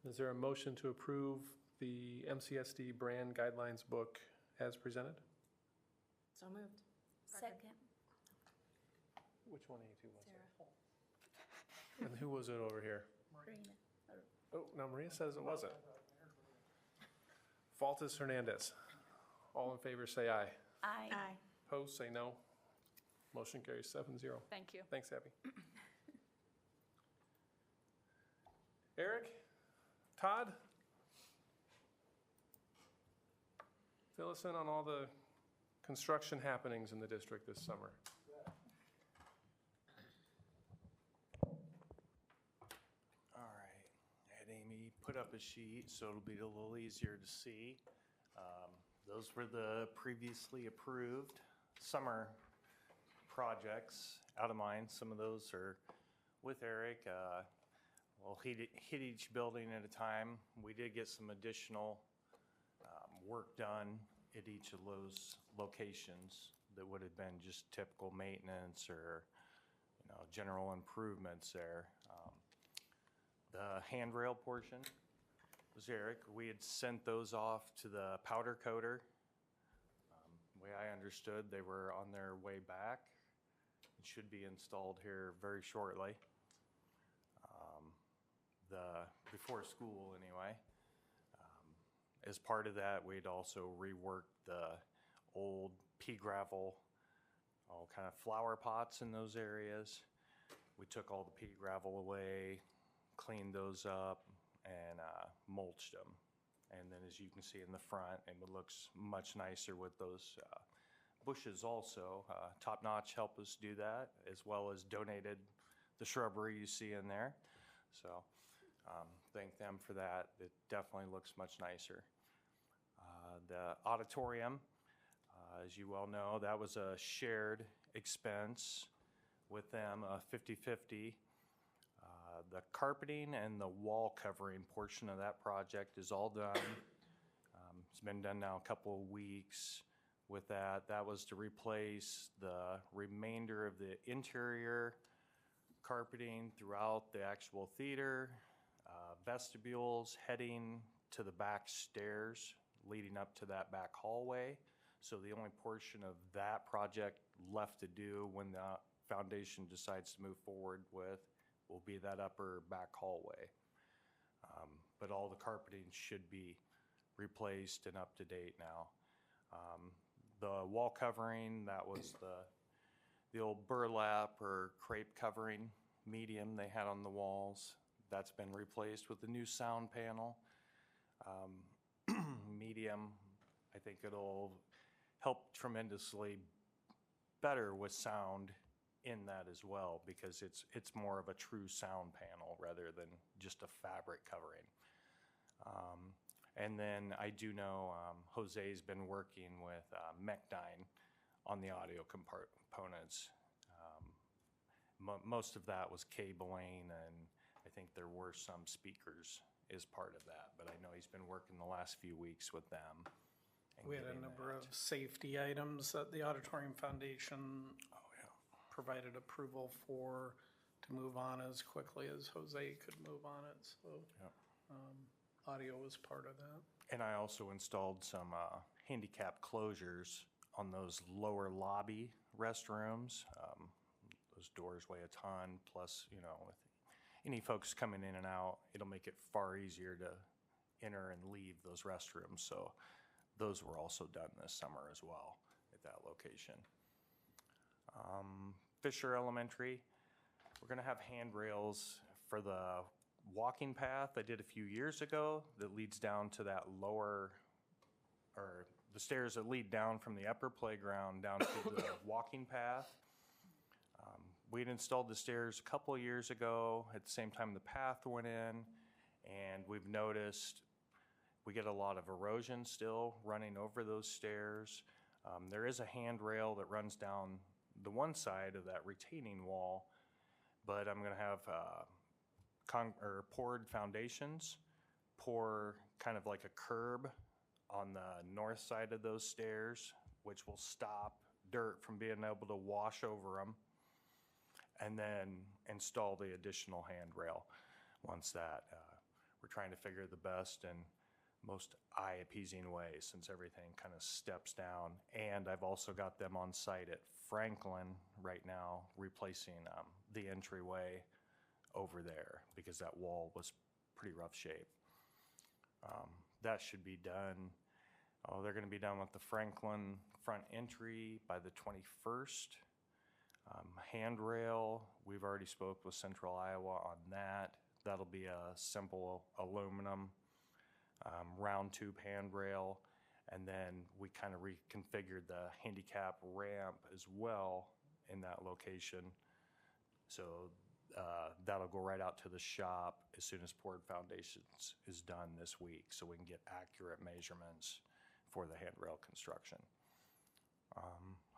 Is there a motion to approve the MCSD brand guidelines book as presented? So moved. Second. Which one of you two was it? And who was it over here? Marina. Oh, no, Maria says it wasn't. Faltis Hernandez. All in favor say aye. Aye. Opposed say no. Motion carries 7-0. Thank you. Thanks, Abby. Eric? Todd? Fill us in on all the construction happenings in the district this summer. All right. I had Amy put up a sheet so it'll be a little easier to see. Those were the previously approved summer projects out of mine. Some of those are with Eric. We'll hit each building at a time. We did get some additional work done at each of those locations that would have been just typical maintenance or, you know, general improvements there. The handrail portion was Eric. We had sent those off to the powder coater. The way I understood, they were on their way back. It should be installed here very shortly. Before school anyway. As part of that, we'd also reworked the old pea gravel, all kind of flower pots in those areas. We took all the pea gravel away, cleaned those up, and mulched them. And then as you can see in the front, it looks much nicer with those bushes also. Top Notch helped us do that, as well as donated the shrubbery you see in there. So thank them for that. It definitely looks much nicer. The auditorium, as you well know, that was a shared expense with them, 50-50. The carpeting and the wall covering portion of that project is all done. It's been done now a couple of weeks with that. That was to replace the remainder of the interior carpeting throughout the actual theater, vestibules heading to the back stairs leading up to that back hallway. So the only portion of that project left to do when the foundation decides to move forward with will be that upper back hallway. But all the carpeting should be replaced and up to date now. The wall covering, that was the old burlap or crepe covering medium they had on the walls. That's been replaced with the new sound panel. Medium, I think it'll help tremendously better with sound in that as well, because it's more of a true sound panel rather than just a fabric covering. And then I do know Jose's been working with Mechdyne on the audio components. Most of that was cabling, and I think there were some speakers as part of that, but I know he's been working the last few weeks with them. We had a number of safety items that the Auditorium Foundation provided approval for to move on as quickly as Jose could move on it. So audio was part of that. And I also installed some handicap closures on those lower lobby restrooms. Those doors weigh a ton, plus, you know, with any folks coming in and out, it'll make it far easier to enter and leave those restrooms. So those were also done this summer as well at that location. Fisher Elementary, we're gonna have handrails for the walking path I did a few years ago that leads down to that lower, or the stairs that lead down from the upper playground down to the walking path. We'd installed the stairs a couple of years ago at the same time the path went in, and we've noticed we get a lot of erosion still running over those stairs. There is a handrail that runs down the one side of that retaining wall, but I'm gonna have poured foundations, pour kind of like a curb on the north side of those stairs, which will stop dirt from being able to wash over them, and then install the additional handrail. Once that, we're trying to figure the best and most eye-appeasing way, since everything kind of steps down. And I've also got them on site at Franklin right now, replacing the entryway over there because that wall was pretty rough shape. That should be done. Oh, they're gonna be done with the Franklin front entry by the 21st. Handrail, we've already spoke with Central Iowa on that. That'll be a simple aluminum round tube handrail. And then we kind of reconfigured the handicap ramp as well in that location. So that'll go right out to the shop as soon as poured foundations is done this week, so we can get accurate measurements for the handrail construction.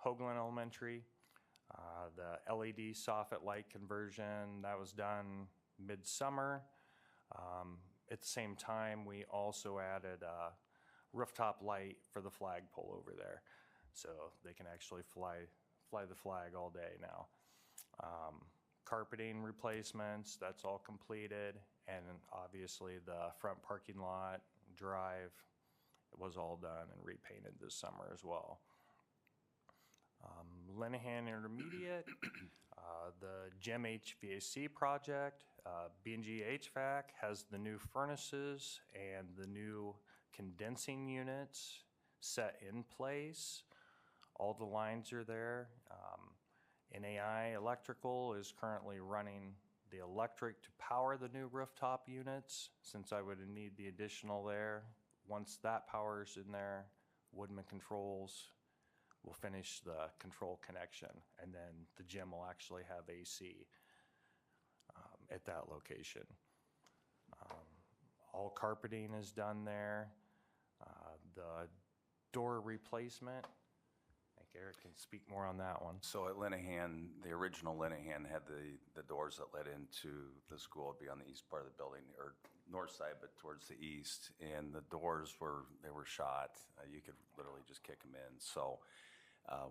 Hoagland Elementary, the LED soffit light conversion, that was done midsummer. At the same time, we also added a rooftop light for the flagpole over there, so they can actually fly the flag all day now. Carpeting replacements, that's all completed, and obviously the front parking lot, drive, it was all done and repainted this summer as well. Lenahan Intermediate, the gym HVAC project, B&G HVAC has the new furnaces and the new condensing units set in place. All the lines are there. NAI Electrical is currently running the electric to power the new rooftop units, since I would need the additional there. Once that power's in there, Woodman Controls will finish the control connection, and then the gym will actually have AC at that location. All carpeting is done there. The door replacement, I think Eric can speak more on that one. So at Lenahan, the original Lenahan had the doors that led into the school would be on the east part of the building, or north side, but towards the east. And the doors were shot. You could literally just kick them in. So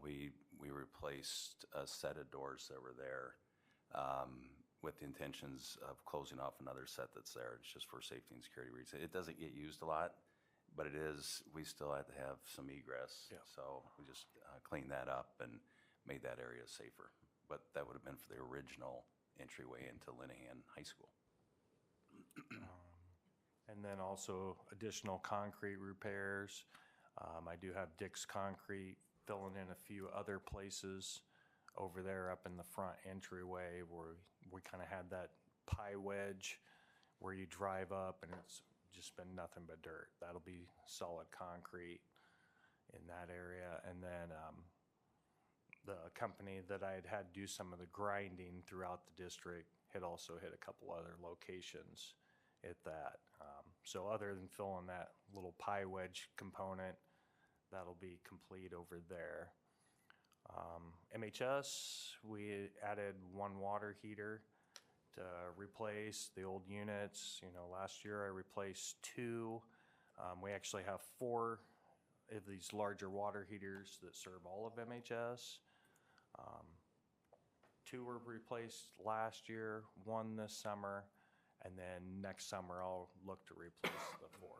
we replaced a set of doors that were there with the intentions of closing off another set that's there. It's just for safety and security reasons. It doesn't get used a lot, but it is, we still have to have some egress. Yeah. So we just cleaned that up and made that area safer. But that would have been for the original entryway into Lenahan High School. And then also additional concrete repairs. I do have Dick's Concrete filling in a few other places over there up in the front entryway where we kind of had that pie wedge where you drive up and it's just been nothing but dirt. That'll be solid concrete in that area. And then the company that I had do some of the grinding throughout the district had also hit a couple other locations at that. So other than filling that little pie wedge component, that'll be complete over there. MHS, we added one water heater to replace the old units. You know, last year I replaced two. We actually have 4 of these larger water heaters that serve all of MHS. 2 were replaced last year, 1 this summer, and then next summer I'll look to replace the 4th.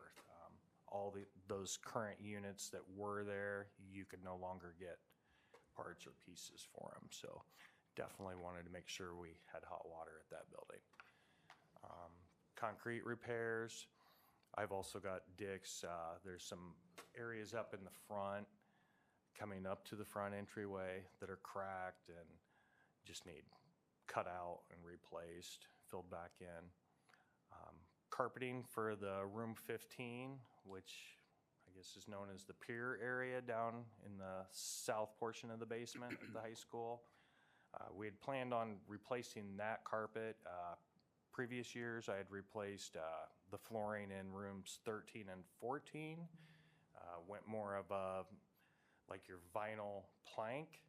All those current units that were there, you could no longer get parts or pieces for them. So definitely wanted to make sure we had hot water at that building. concrete repairs. I've also got Dick's. There's some areas up in the front, coming up to the front entryway, that are cracked and just need cut out and replaced, filled back in. Carpeting for the room 15, which I guess is known as the pier area down in the south portion of the basement of the high school. We had planned on replacing that carpet. Previous years, I had replaced the flooring in rooms 13 and 14. Went more of a, like your vinyl plank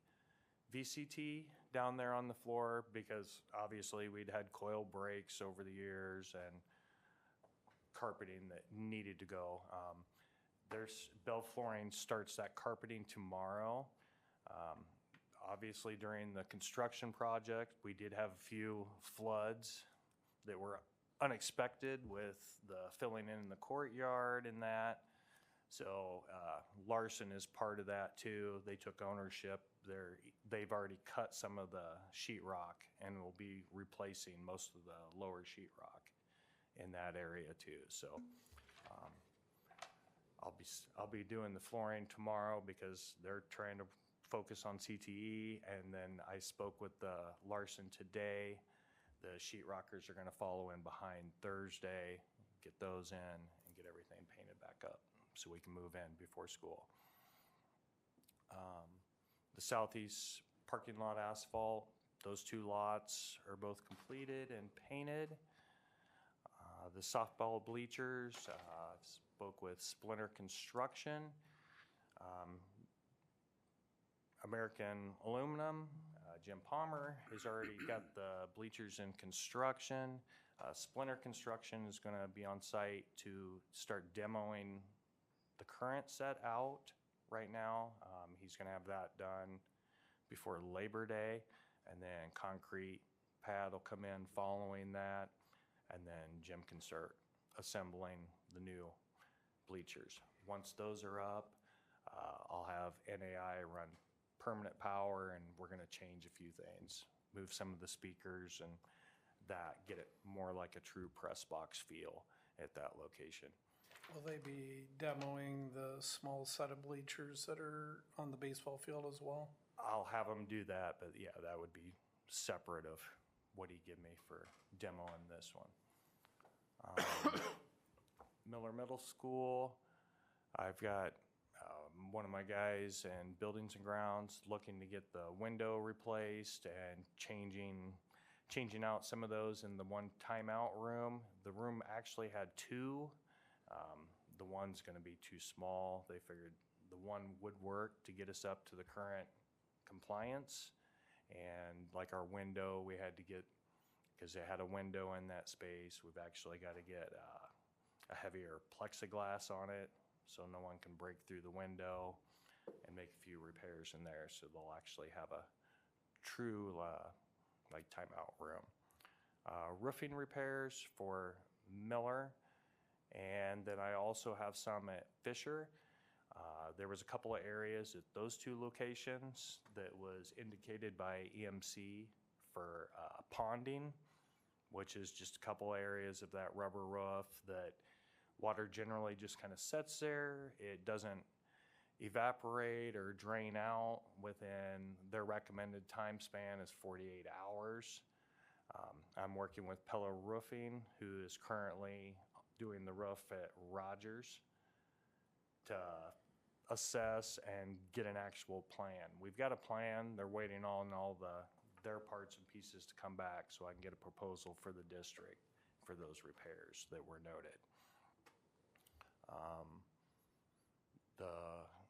VCT down there on the floor, because obviously we'd had coil breaks over the years and carpeting that needed to go. Bell Flooring starts that carpeting tomorrow. Obviously during the construction project, we did have a few floods that were unexpected with the filling in the courtyard and that. So Larson is part of that too. They took ownership. They've already cut some of the sheetrock and will be replacing most of the lower sheetrock in that area too. So I'll be doing the flooring tomorrow because they're trying to focus on CTE. And then I spoke with Larson today. The sheetrockers are going to follow in behind Thursday, get those in, and get everything painted back up so we can move in before school. The southeast parking lot asphalt, those 2 lots are both completed and painted. The softball bleachers, spoke with Splinter Construction. American Aluminum, Jim Palmer has already got the bleachers in construction. Splinter Construction is going to be on site to start demoing the current set out right now. He's going to have that done before Labor Day, and then concrete pad will come in following that, and then Jim can start assembling the new bleachers. Once those are up, I'll have NAI run permanent power, and we're going to change a few things, move some of the speakers and that, get it more like a true press box feel at that location. Will they be demoing the small set of bleachers that are on the baseball field as well? I'll have them do that, but yeah, that would be separate of what he give me for demoing this one. Miller Middle School, I've got one of my guys in buildings and grounds looking to get the window replaced and changing out some of those in the one timeout room. The room actually had 2. The one's going to be too small. They figured the one would work to get us up to the current compliance. And like our window, we had to get, because they had a window in that space, we've actually got to get a heavier plexiglass on it so no one can break through the window, and make a few repairs in there so they'll actually have a true like timeout room. Roofing repairs for Miller, and then I also have some at Fisher. There was a couple of areas at those 2 locations that was indicated by EMC for ponding, which is just a couple areas of that rubber roof that water generally just kind of sits there. It doesn't evaporate or drain out within their recommended time span is 48 hours. I'm working with Pella Roofing, who is currently doing the roof at Rogers, to assess and get an actual plan. We've got a plan. They're waiting on all their parts and pieces to come back so I can get a proposal for the district for those repairs that were noted.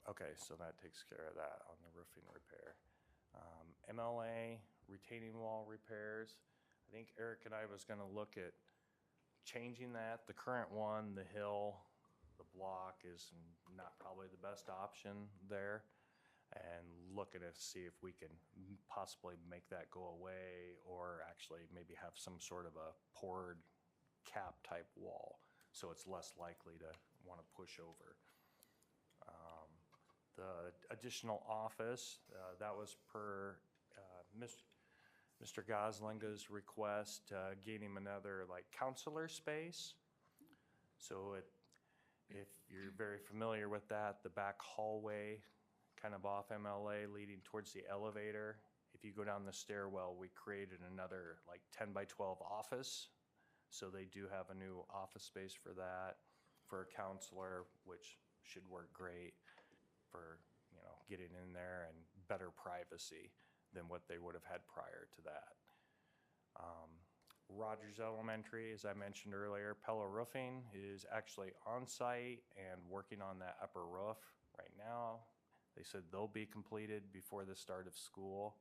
Okay, so that takes care of that on the roofing repair. MLA retaining wall repairs. I think Eric and I was going to look at changing that. The current one, the hill, the block is not probably the best option there, and looking to see if we can possibly make that go away, or actually maybe have some sort of a poured cap type wall so it's less likely to want to push over. The additional office, that was per Mr. Goslinga's request, gave him another like counselor space. So if you're very familiar with that, the back hallway, kind of off MLA leading towards the elevator, if you go down the stairwell, we created another like 10 by 12 office. So they do have a new office space for that, for a counselor, which should work great for, getting in there and better privacy than what they would have had prior to that. Rogers Elementary, as I mentioned earlier, Pella Roofing is actually on site and working on that upper roof right now. They said they'll be completed before the start of school.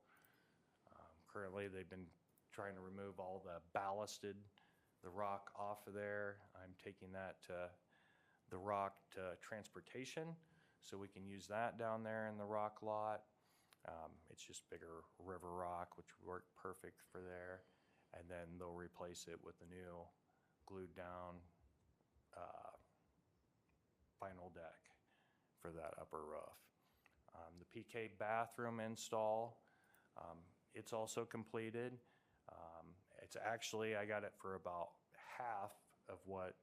Currently, they've been trying to remove all the ballasted, the rock off of there. I'm taking that to the rock to transportation, so we can use that down there in the rock lot. It's just bigger river rock, which would work perfect for there. And then they'll replace it with the new glued down vinyl deck for that upper roof. The PK bathroom install, it's also completed. It's actually, I got it for about half of what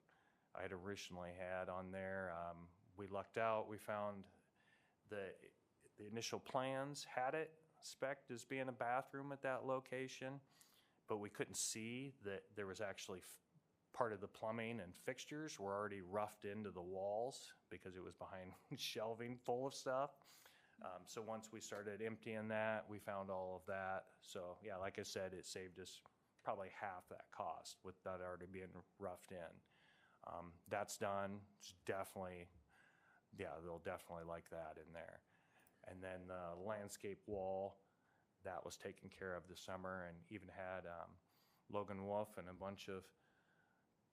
I had originally had on there. We lucked out. We found the initial plans had it spec'd as being a bathroom at that location, but we couldn't see that there was actually part of the plumbing and fixtures were already roughed into the walls because it was behind shelving full of stuff. So once we started emptying that, we found all of that. So yeah, like I said, it saved us probably half that cost with that already being roughed in. That's done. It's definitely, yeah, they'll definitely like that in there. And then the landscape wall, that was taken care of this summer, and even had Logan Wolf and a bunch of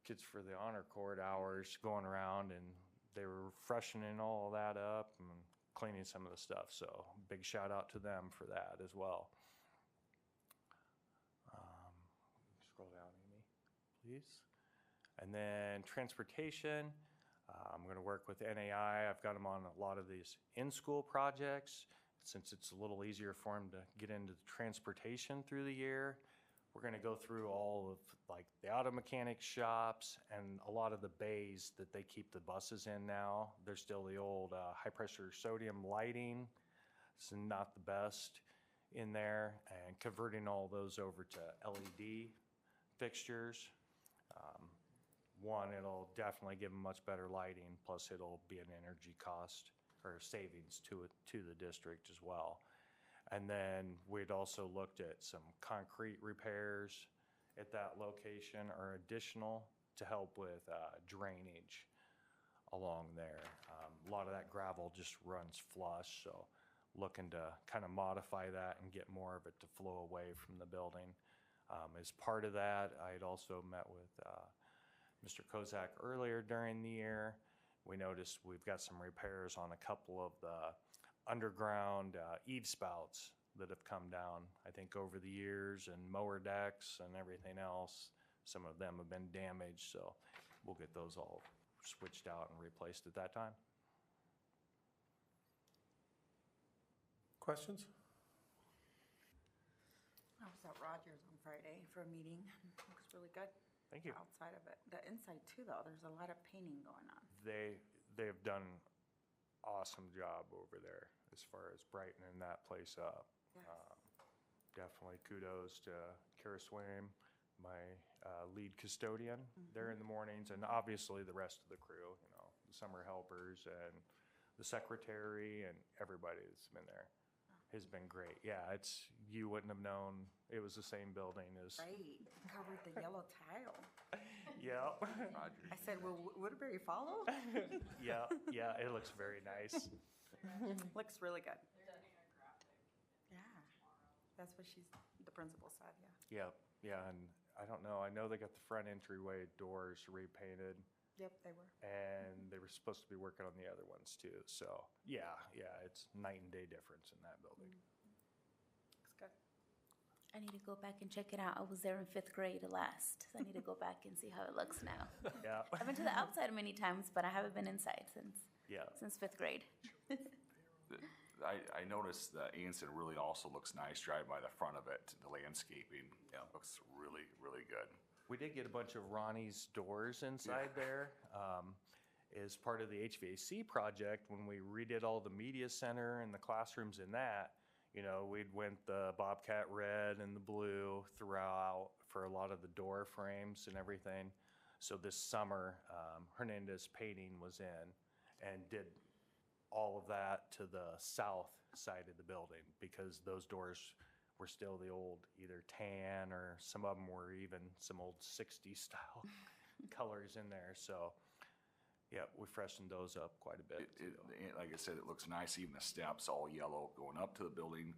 kids for the honor cord hours going around, and they were freshening all of that up and cleaning some of the stuff. So big shout out to them for that as well. Scroll down, Amy, please. And then transportation, I'm going to work with NAI. I've got them on a lot of these in-school projects. Since it's a little easier for them to get into the transportation through the year, we're going to go through all of like the auto mechanic shops and a lot of the bays that they keep the buses in now. They're still the old high pressure sodium lighting. It's not the best in there, and converting all those over to LED fixtures. One, it'll definitely give them much better lighting, plus it'll be an energy cost or savings to the district as well. And then we'd also looked at some concrete repairs at that location or additional to help with drainage along there. A lot of that gravel just runs flush, so looking to kind of modify that and get more of it to flow away from the building. As part of that, I had also met with Mr. Kozak earlier during the year. We noticed we've got some repairs on a couple of the underground eave spouts that have come down, I think, over the years, and mower decks and everything else. Some of them have been damaged, so we'll get those all switched out and replaced at that time. Questions? I was at Rogers on Friday for a meeting. Looks really good. Thank you. Outside of it. The inside too, though, there's a lot of painting going on. They've done an awesome job over there as far as brightening that place up. Yes. Definitely kudos to Kara Swaim, my lead custodian there in the mornings, and obviously the rest of the crew, the summer helpers and the secretary and everybody that's been there has been great. Yeah, you wouldn't have known it was the same building as. Right, covered the yellow tile. Yeah. I said, will Woodbury follow? Yeah, it looks very nice. Looks really good. Yeah, that's what the principal said, yeah. Yeah, and I don't know, I know they got the front entryway doors repainted. Yep, they were. And they were supposed to be working on the other ones too. So yeah, it's night and day difference in that building. Looks good. I need to go back and check it out. I was there in 5th grade last, so I need to go back and see how it looks now. Yeah. I've been to the outside many times, but I haven't been inside since 5th grade. I noticed that Anson really also looks nice driving by the front of it. The landscaping looks really, really good. We did get a bunch of Ronnie's doors inside there. As part of the HVAC project, when we redid all the media center and the classrooms in that, you know, we'd went the Bobcat red and the blue throughout for a lot of the door frames and everything. So this summer, Hernandez Painting was in and did all of that to the south side of the building because those doors were still the old either tan or some of them were even some old 60s style colors in there. So yeah, we freshened those up quite a bit. Like I said, it looks nice. Even the steps all yellow going up to the building.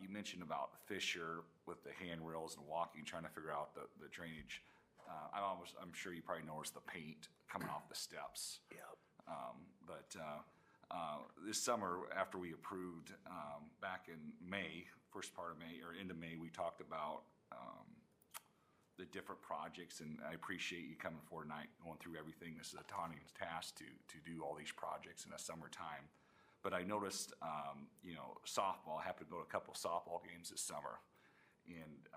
You mentioned about Fisher with the handrails and walking, trying to figure out the drainage. I'm sure you probably noticed the paint coming off the steps. Yep. But this summer, after we approved back in May, first part of May or into May, we talked about the different projects, and I appreciate you coming forward tonight, going through everything. This is a Tanya's task to do all these projects in the summertime. But I noticed, softball. I happened to go to a couple of softball games this summer, and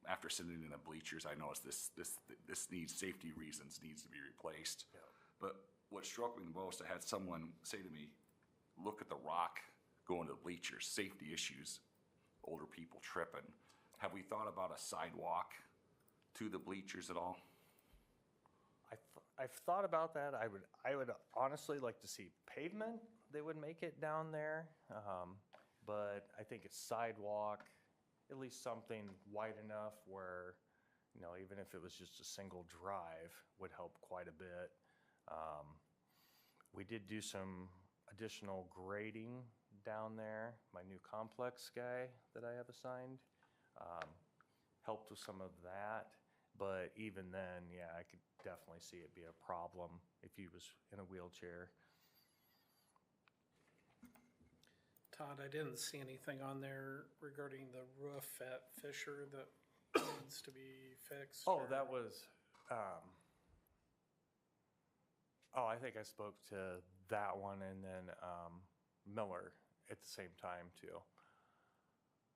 after sitting in the bleachers, I noticed this needs safety reasons needs to be replaced. Yeah. But what struck me the most, I had someone say to me, "Look at the rock going to the bleachers. Safety issues, older people tripping." Have we thought about a sidewalk to the bleachers at all? I've thought about that. I would honestly like to see pavement. They would make it down there, but I think a sidewalk, at least something wide enough where, you know, even if it was just a single drive, would help quite a bit. We did do some additional grading down there. My new complex guy that I have assigned helped with some of that. But even then, yeah, I could definitely see it be a problem if he was in a wheelchair. Todd, I didn't see anything on there regarding the roof at Fisher that needs to be fixed. Oh, that was, I think I spoke to that one and then Miller at the same time too.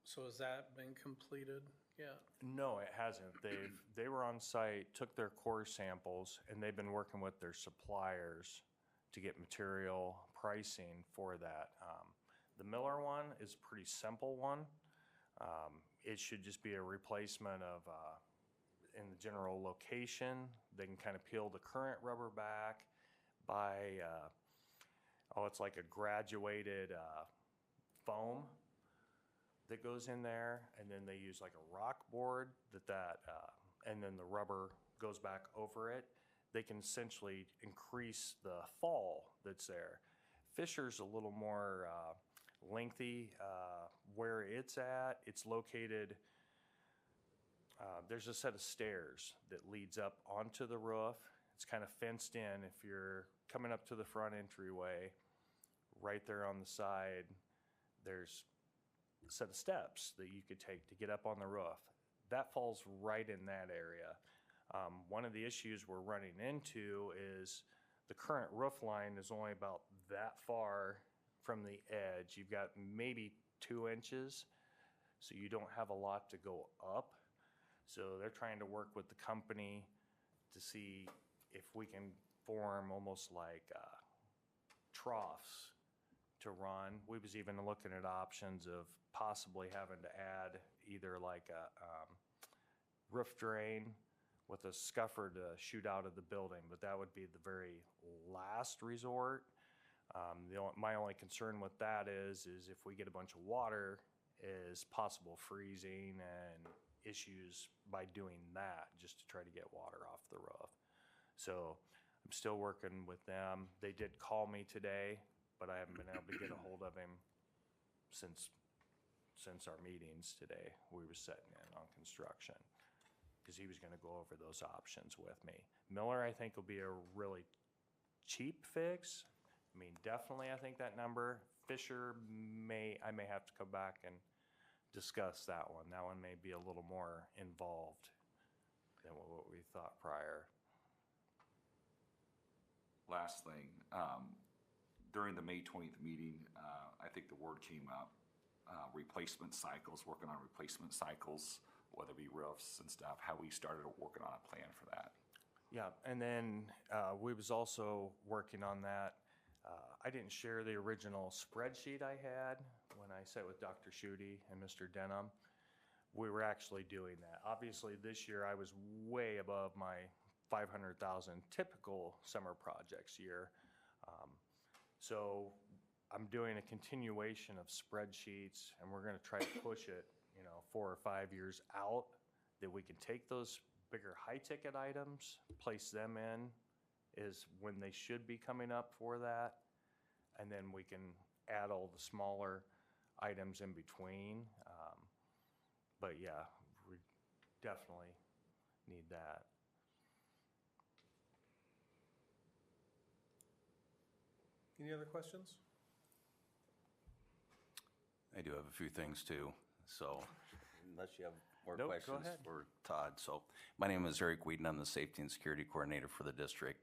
So has that been completed yet? No, it hasn't. They were on site, took their core samples, and they've been working with their suppliers to get material pricing for that. The Miller one is a pretty simple one. It should just be a replacement of, in the general location, they can kind of peel the current rubber back by, it's like a graduated foam that goes in there, and then they use like a rock board and then the rubber goes back over it. They can essentially increase the fall that's there. Fisher's a little more lengthy where it's at. It's located, there's a set of stairs that leads up onto the roof. It's kind of fenced in. If you're coming up to the front entryway, right there on the side, there's a set of steps that you could take to get up on the roof. That falls right in that area. One of the issues we're running into is the current roof line is only about that far from the edge. You've got maybe 2 inches, so you don't have a lot to go up. So they're trying to work with the company to see if we can form almost like troughs to run. We was even looking at options of possibly having to add either like a roof drain with a scuffer to shoot out of the building, but that would be the very last resort. My only concern with that is if we get a bunch of water, is possible freezing and issues by doing that, just to try to get water off the roof. So I'm still working with them. They did call me today, but I haven't been able to get a hold of him since our meetings today. We were setting in on construction because he was going to go over those options with me. Miller, I think, will be a really cheap fix. I mean, definitely, I think that number. Fisher, I may have to come back and discuss that one. That one may be a little more involved than what we thought prior. Last thing, during the May 20th meeting, I think the word came up, replacement cycles, working on replacement cycles, whether it be roofs and stuff, how we started working on a plan for that. Yeah, and then we was also working on that. I didn't share the original spreadsheet I had when I sat with Dr. Schutte and Mr. Denham. We were actually doing that. Obviously, this year I was way above my 500,000 typical summer projects year. So I'm doing a continuation of spreadsheets, and we're going to try to push it, 4 or 5 years out, that we can take those bigger high-ticket items, place them in, is when they should be coming up for that, and then we can add all the smaller items in between. But yeah, we definitely need that. Any other questions? I do have a few things too, so unless you have more Nope, go questions ahead. for Todd. So my name is Eric Whedon. I'm the Safety and Security Coordinator for the district.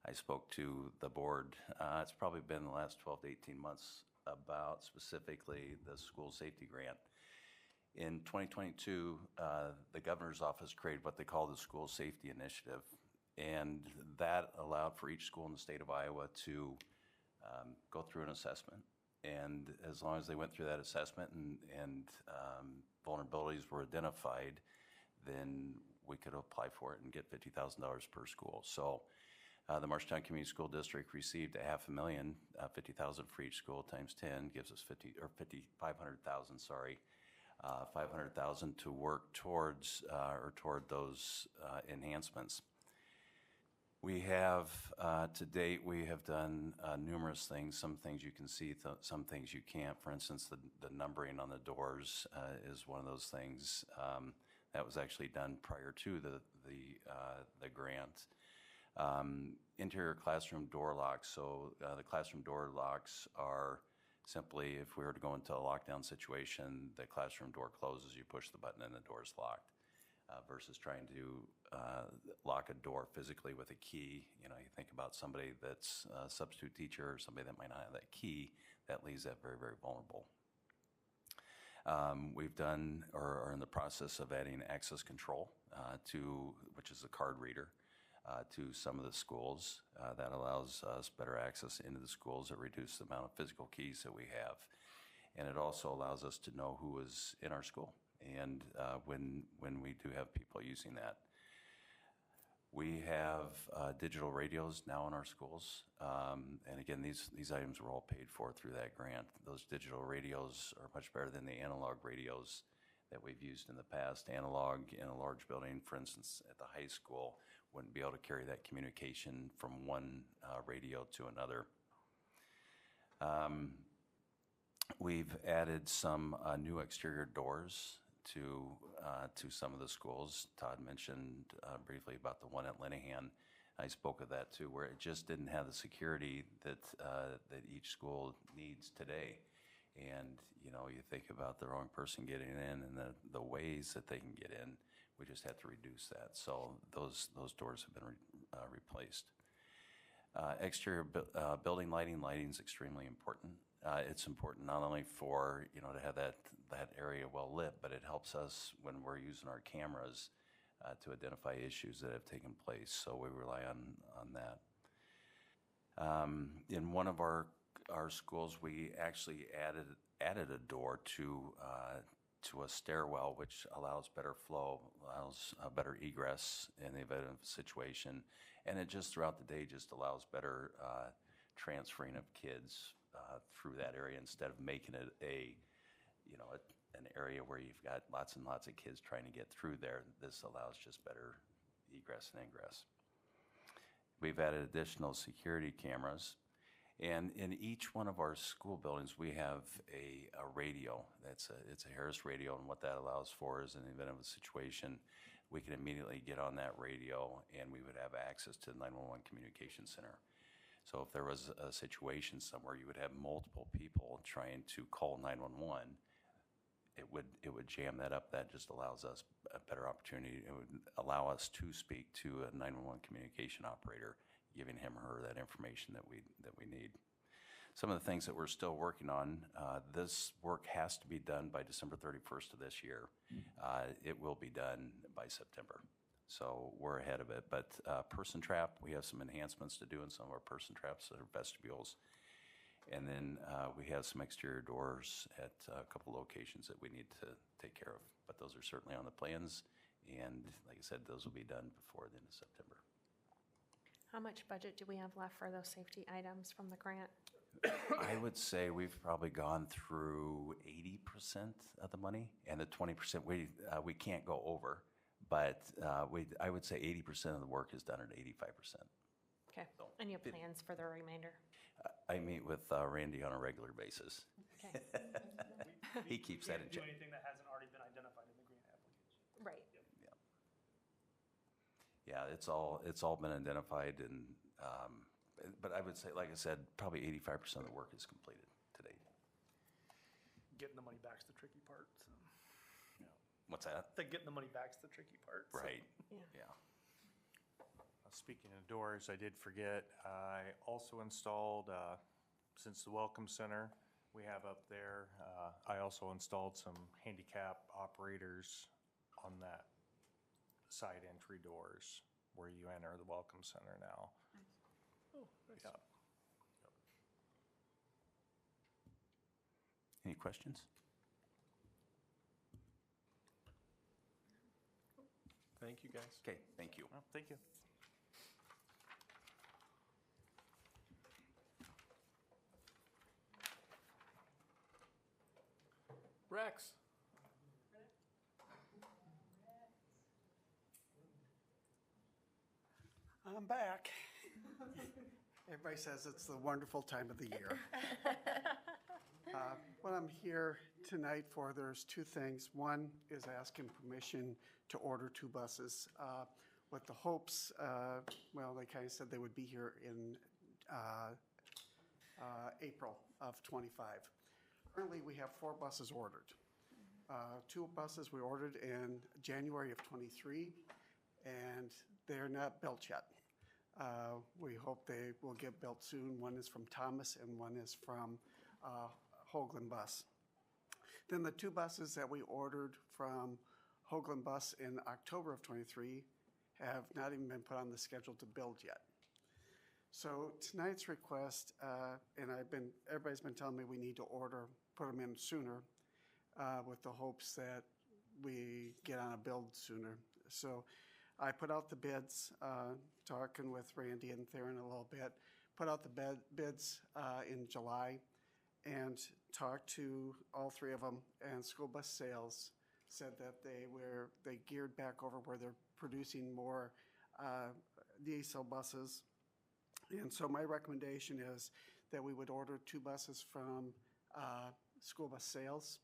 I spoke to the board, it's probably been the last 12 to 18 months, about specifically the school safety grant. In 2022, the governor's office created what they call the School Safety Initiative, and that allowed for each school in the state of Iowa to go through an assessment. And as long as they went through that assessment and vulnerabilities were identified, then we could apply for it and get $50,000 per school. So the Marshalltown Community School District received $500,000, $50,000 for each school times 10 gives us $500,000. Sorry, $500,000 to work towards toward those enhancements. We have, to date, we have done numerous things. Some things you can see, some things you can't. For instance, the numbering on the doors is one of those things that was actually done prior to the grant. Interior classroom door locks. So the classroom door locks are simply, if we were to go into a lockdown situation, the classroom door closes, you push the button and the door is locked. Versus trying to lock a door physically with a key. You think about somebody that's a substitute teacher or somebody that might not have that key, that leaves that very, very vulnerable. We've done, or are in the process of adding access control which is a card reader, to some of the schools. That allows us better access into the schools. It reduces the amount of physical keys that we have. And it also allows us to know who is in our school. And when we do have people using that. We have digital radios now in our schools. And again, these items were all paid for through that grant. Those digital radios are much better than the analog radios that we've used in the past. Analog in a large building, for instance, at the high school, wouldn't be able to carry that communication from one radio to another. We've added some new exterior doors to some of the schools. Todd mentioned briefly about the one at Linehan. I spoke of that too, where it just didn't have the security that each school needs today. And you think about the wrong person getting in and the ways that they can get in. We just had to reduce that. So those doors have been replaced. Exterior building lighting is extremely important. It's important not only for to have that area well lit, but it helps us when we're using our cameras to identify issues that have taken place. So we rely on that. In one of our schools, we actually added a door to a stairwell, which allows better flow, allows better egress in the event of a situation, and it just throughout the day just allows better transferring of kids through that area instead of making it an area where you've got lots and lots of kids trying to get through there. This allows just better egress and ingress. We've added additional security cameras, and in each one of our school buildings we have a radio. It's a Harris radio, and what that allows for is in the event of a situation, we can immediately get on that radio and we would have access to the 911 communication center. So if there was a situation somewhere, you would have multiple people trying to call 911. It would jam that up. That just allows us a better opportunity. It would allow us to speak to a 911 communication operator, giving him or her that information that we need. Some of the things that we're still working on, this work has to be done by December 31st of this year. It will be done by September. So we're ahead of it. But person trap, we have some enhancements to do in some of our person traps that are vestibules. And then we have some exterior doors at a couple locations that we need to take care of. But those are certainly on the plans. And like I said, those will be done before the end of September. How much budget do we have left for those safety items from the grant? I would say we've probably gone through 80% of the money, and the 20% we can't go over. But I would say 80% of the work is done at 85%. Okay. And you have plans for the remainder? I meet with Randy on a regular basis. Okay. He keeps that in do check. anything that hasn't already been identified in the grant application. Right. Yeah, it's all been identified, and but I would say, like I said, probably 85% of the work is completed today. Getting the money back's the tricky part. So. What's that? I think getting the money back's the tricky part. So. Right. Yeah. Speaking of doors, I did forget, I also installed, since the Welcome Center we have up there, I also installed some handicap operators on that side entry doors where you enter the Welcome Center now. Oh, nice. Yeah. Any questions? Thank you, guys. Okay, thank you. Well, thank you. Rex. I'm back. Everybody says it's the wonderful time of the year. What I'm here tonight for, there's two things. One is asking permission to order 2 buses with the hopes, well, they kind of said they would be here in April of '25. Currently, we have 4 buses ordered. 2 buses we ordered in January of '23, and they're not built yet. We hope they will get built soon. One is from Thomas and one is from Hoagland Bus. Then the 2 buses that we ordered from Hoagland Bus in October of '23 have not even been put on the schedule to build yet. So tonight's request, and everybody's been telling me we need to put them in sooner with the hopes that we get on a build sooner. So I put out the bids, talking with Randy and Theron a little bit, put out the bids in July and talked to all 3 of them, and School Bus Sales said that they geared back over where they're producing more diesel buses. And so my recommendation is that we would order 2 buses from School Bus Sales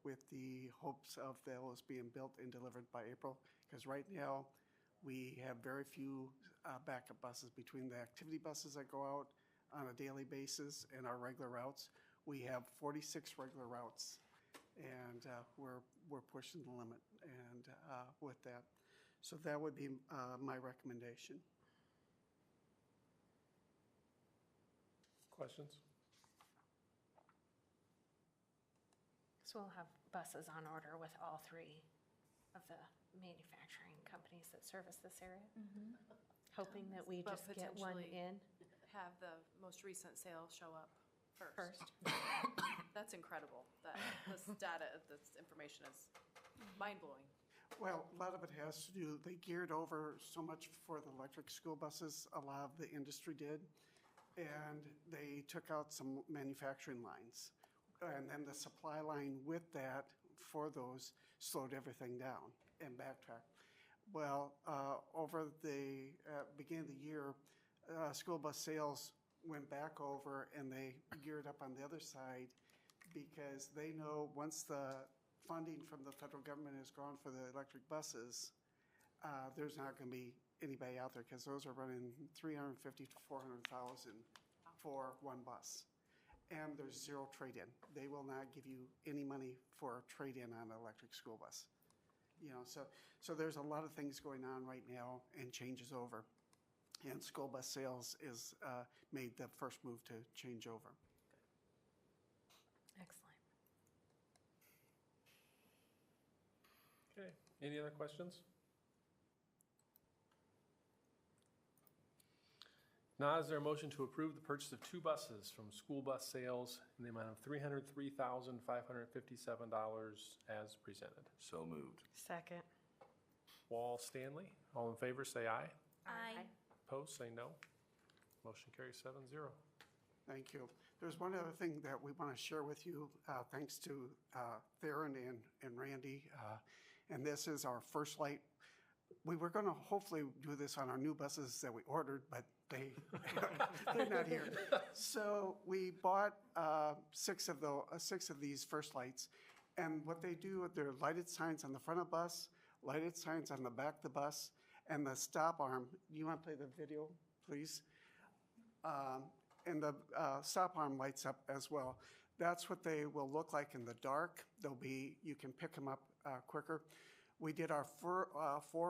with the hopes of those being built and delivered by April. Because right now, we have very few backup buses between the activity buses that go out on a daily basis and our regular routes. We have 46 regular routes, and we're pushing the limit and with that. So that would be my recommendation. Questions? So we'll have buses on order with all 3 of the manufacturing companies that service this area? Hoping that we But just get one potentially in? Have the most recent sale show up first. First. That's incredible. This data, this information is mind-blowing. Well, a lot of it has to do, they geared over so much for the electric school buses, a lot of the industry did, and they took out some manufacturing lines. And then the supply line with that for those slowed everything down and backtracked. Well, over the beginning of the year, School Bus Sales went back over and they geared up on the other side because they know once the funding from the federal government is gone for the electric buses, there's not going to be anybody out there because those are running $350,000 to $400,000 for one bus. And there's zero trade-in. They will not give you any money for a trade-in on an electric school bus. You know, so there's a lot of things going on right now and changes over. And school bus sales is made the first move to change over. Excellent. Okay, any other questions? Now, is there a motion to approve the purchase of 2 buses from school bus sales in the amount of $303,557 as presented? So moved. Second. Wall, Stanley, all in favor, say aye. Aye. Opposed, say no. Motion carries 7-0. Thank you. There's one other thing that we want to share with you, thanks to Theron and Randy. And this is our first light. We were going to hopefully do this on our new buses that we ordered, but they're not here. So we bought 6 of these first lights. And what they do, they're lighted signs on the front of the bus, lighted signs on the back of the bus, and the stop arm. You want to play the video, please? And the stop arm lights up as well. That's what they will look like in the dark. You can pick them up quicker. We did our 4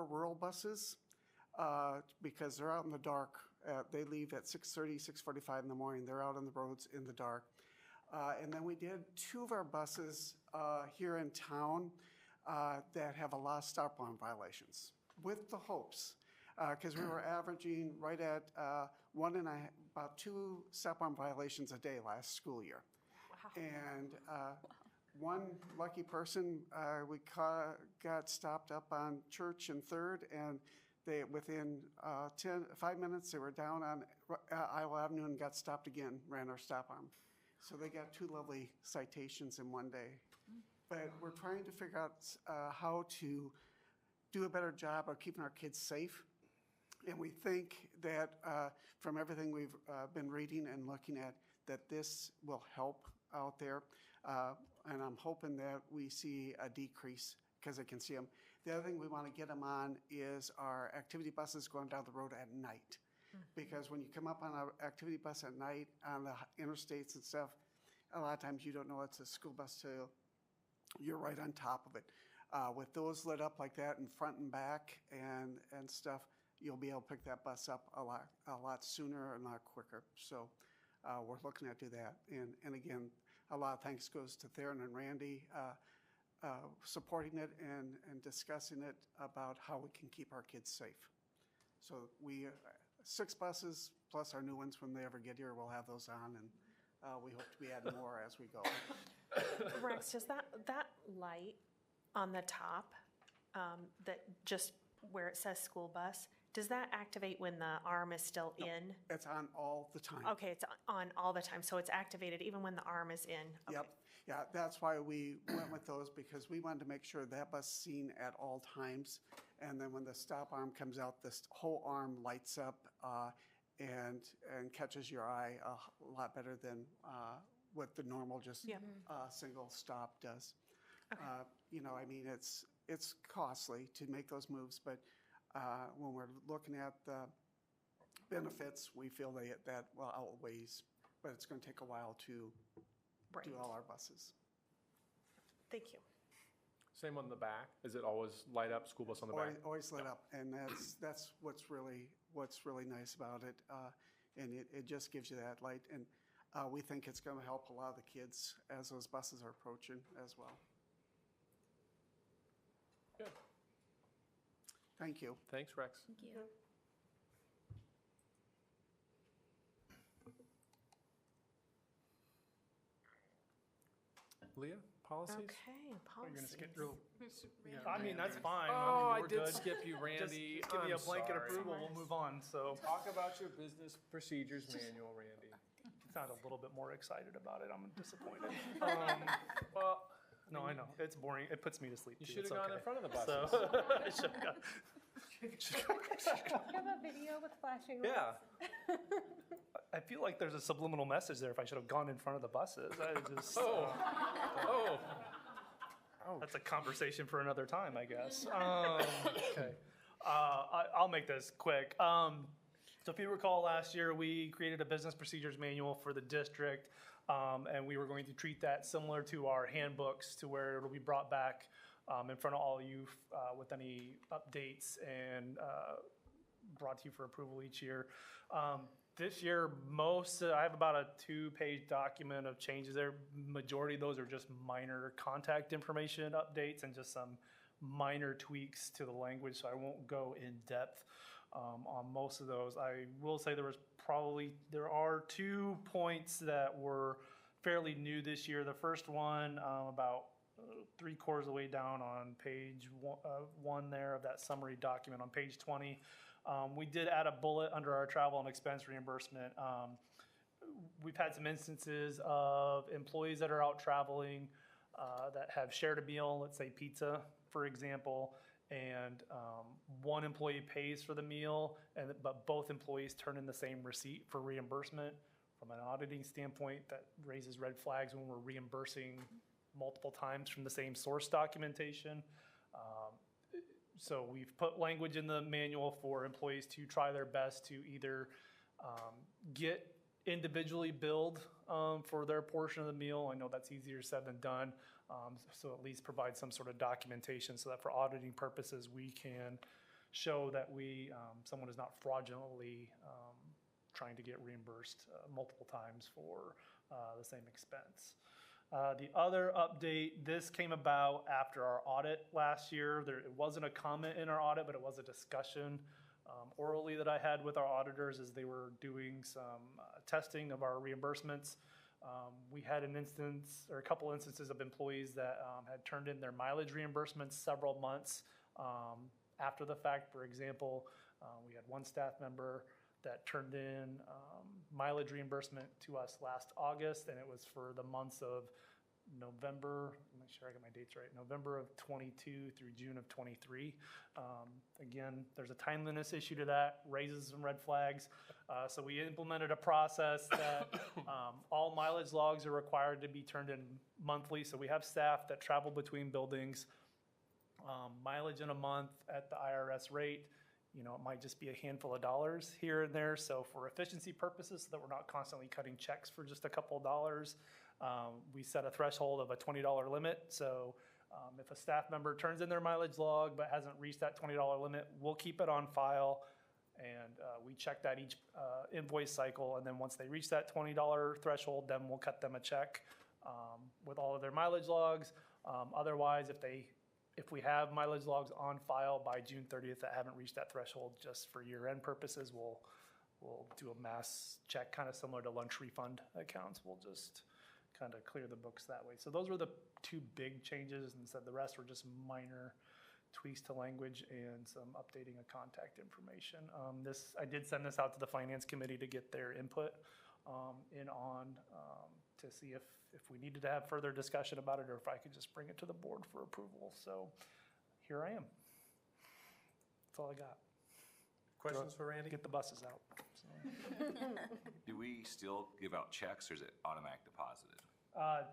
rural buses because they're out in the dark. They leave at 6:30, 6:45 in the morning. They're out on the roads in the dark. And then we did 2 of our buses here in town that have a lot of stop arm violations, with the hopes, because we were averaging right at about 2 stop arm violations a day last school year. Wow. And one lucky person, we got stopped up on Church and 3rd, and within 5 minutes, they were down on Iowa Avenue and got stopped again, ran our stop arm. So they got 2 lovely citations in one day. But we're trying to figure out how to do a better job of keeping our kids safe. And we think that from everything we've been reading and looking at, that this will help out there. And I'm hoping that we see a decrease because I can see them. The other thing we want to get them on is our activity buses going down the road at night. Because when you come up on an activity bus at night on the interstates and stuff, a lot of times you don't know it's a school bus till you're right on top of it. With those lit up like that in front and back and stuff, you'll be able to pick that bus up a lot sooner and a lot quicker. So we're looking at do that. And again, a lot of thanks goes to Theron and Randy supporting it and discussing it about how we can keep our kids safe. So 6 buses plus our new ones when they ever get here, we'll have those on, and we hope to be adding more as we go. Rex, does that light on the top, that just where it says school bus, does that activate when the arm is still in? It's on all the time. Okay, it's on all the time, so it's activated even when the arm is in. Okay. Yep. Yeah, that's why we went with those, because we wanted to make sure that bus is seen at all times. And then when the stop arm comes out, this whole arm lights up and catches your eye a lot better than what the normal just single stop does. Okay. I mean, it's costly to make those moves, but when we're looking at the benefits, we feel that outweighs, but it's going to take a while to do all our buses. Thank you. Same on the back. Is it always light up, school bus on the back? Always lit up, and that's what's really nice about it, and it just gives you that light, and we think it's going to help a lot of the kids as those buses are approaching as well. Good. Thank you. Thanks, Rex. Thank you. Leah, policies? Okay, We're going to policies. skip through. Yeah. I mean, that's fine. Oh, I I mean, we're did good. skip you, Randy. Just give me a I'm blanket sorry. approval, we'll move on. So Talk about your business procedures manual, Randy. you sound a little bit more excited about it. I'm disappointed. Well, No, I know. It's boring. It puts me to sleep. you too. should It's have gone okay. in front of the buses. So, I should have gone. You have a video with flashing lights? Yeah. I feel like there's a subliminal message there if I should have gone in front of the buses. I just, Oh. That's a conversation for another time, I guess. Okay. I'll make this quick. So if you recall, last year we created a business procedures manual for the district, and we were going to treat that similar to our handbooks, to where it'll be brought back in front of all of you with any updates and brought to you for approval each year. This year, I have about a 2-page document of changes there. Majority of those are just minor contact information updates and just some minor tweaks to the language, so I won't go in depth on most of those. I will say there are 2 points that were fairly new this year. The first one, about 3/4 of the way down on page 1 there of that summary document on page 20. We did add a bullet under our travel and expense reimbursement. We've had some instances of employees that are out traveling that have shared a meal, let's say pizza, for example, and one employee pays for the meal, but both employees turn in the same receipt for reimbursement. From an auditing standpoint, that raises red flags when we're reimbursing multiple times from the same source documentation. So we've put language in the manual for employees to try their best to either get individually billed for their portion of the meal. I know that's easier said than done. So at least provide some sort of documentation so that for auditing purposes, we can show that someone is not fraudulently trying to get reimbursed multiple times for the same expense. The other update, this came about after our audit last year. It wasn't a comment in our audit, but it was a discussion orally that I had with our auditors as they were doing some testing of our reimbursements. We had a couple instances of employees that had turned in their mileage reimbursements several months after the fact. For example, we had one staff member that turned in mileage reimbursement to us last August, and it was for the months of November, make sure I get my dates right, November of 22 through June of 23. Again, there's a timeliness issue to that, raises some red flags. So we implemented a process that all mileage logs are required to be turned in monthly. So we have staff that travel between buildings, mileage in a month at the IRS rate. It might just be a handful of dollars here and there. So for efficiency purposes, so that we're not constantly cutting checks for just a couple of dollars, we set a threshold of a $20 limit. So if a staff member turns in their mileage log but hasn't reached that $20 limit, we'll keep it on file, and we check that each invoice cycle. And then once they reach that $20 threshold, then we'll cut them a check with all of their mileage logs. Otherwise, if we have mileage logs on file by June 30th that haven't reached that threshold, just for year-end purposes, we'll do a mass check, kind of similar to lunch refund accounts. We'll just kind of clear the books that way. So those were the 2 big changes, and the rest were just minor tweaks to language and some updating of contact information. I did send this out to the Finance Committee to get their input to see if we needed to have further discussion about it or if I could just bring it to the board for approval. So here I am. That's all I got. Questions for Randy? Get the buses out. So. Do we still give out checks, or is it automatic deposited?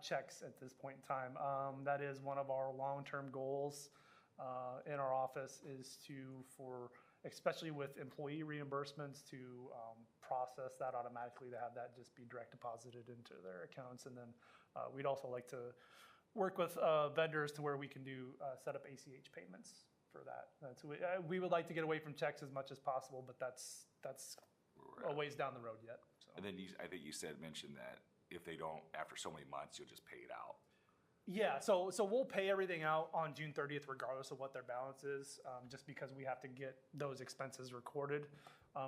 Checks at this point in time. That is one of our long-term goals in our office, is especially with employee reimbursements, to process that automatically, to have that just be direct deposited into their accounts. And then we'd also like to work with vendors to where we can set up ACH payments for that. We would like to get away from checks as much as possible, but that's a ways down the road yet. So. And then I think you mentioned that if they don't, after so many months, you'll just pay it out. Yeah, so we'll pay everything out on June 30th regardless of what their balance is, just because we have to get those expenses recorded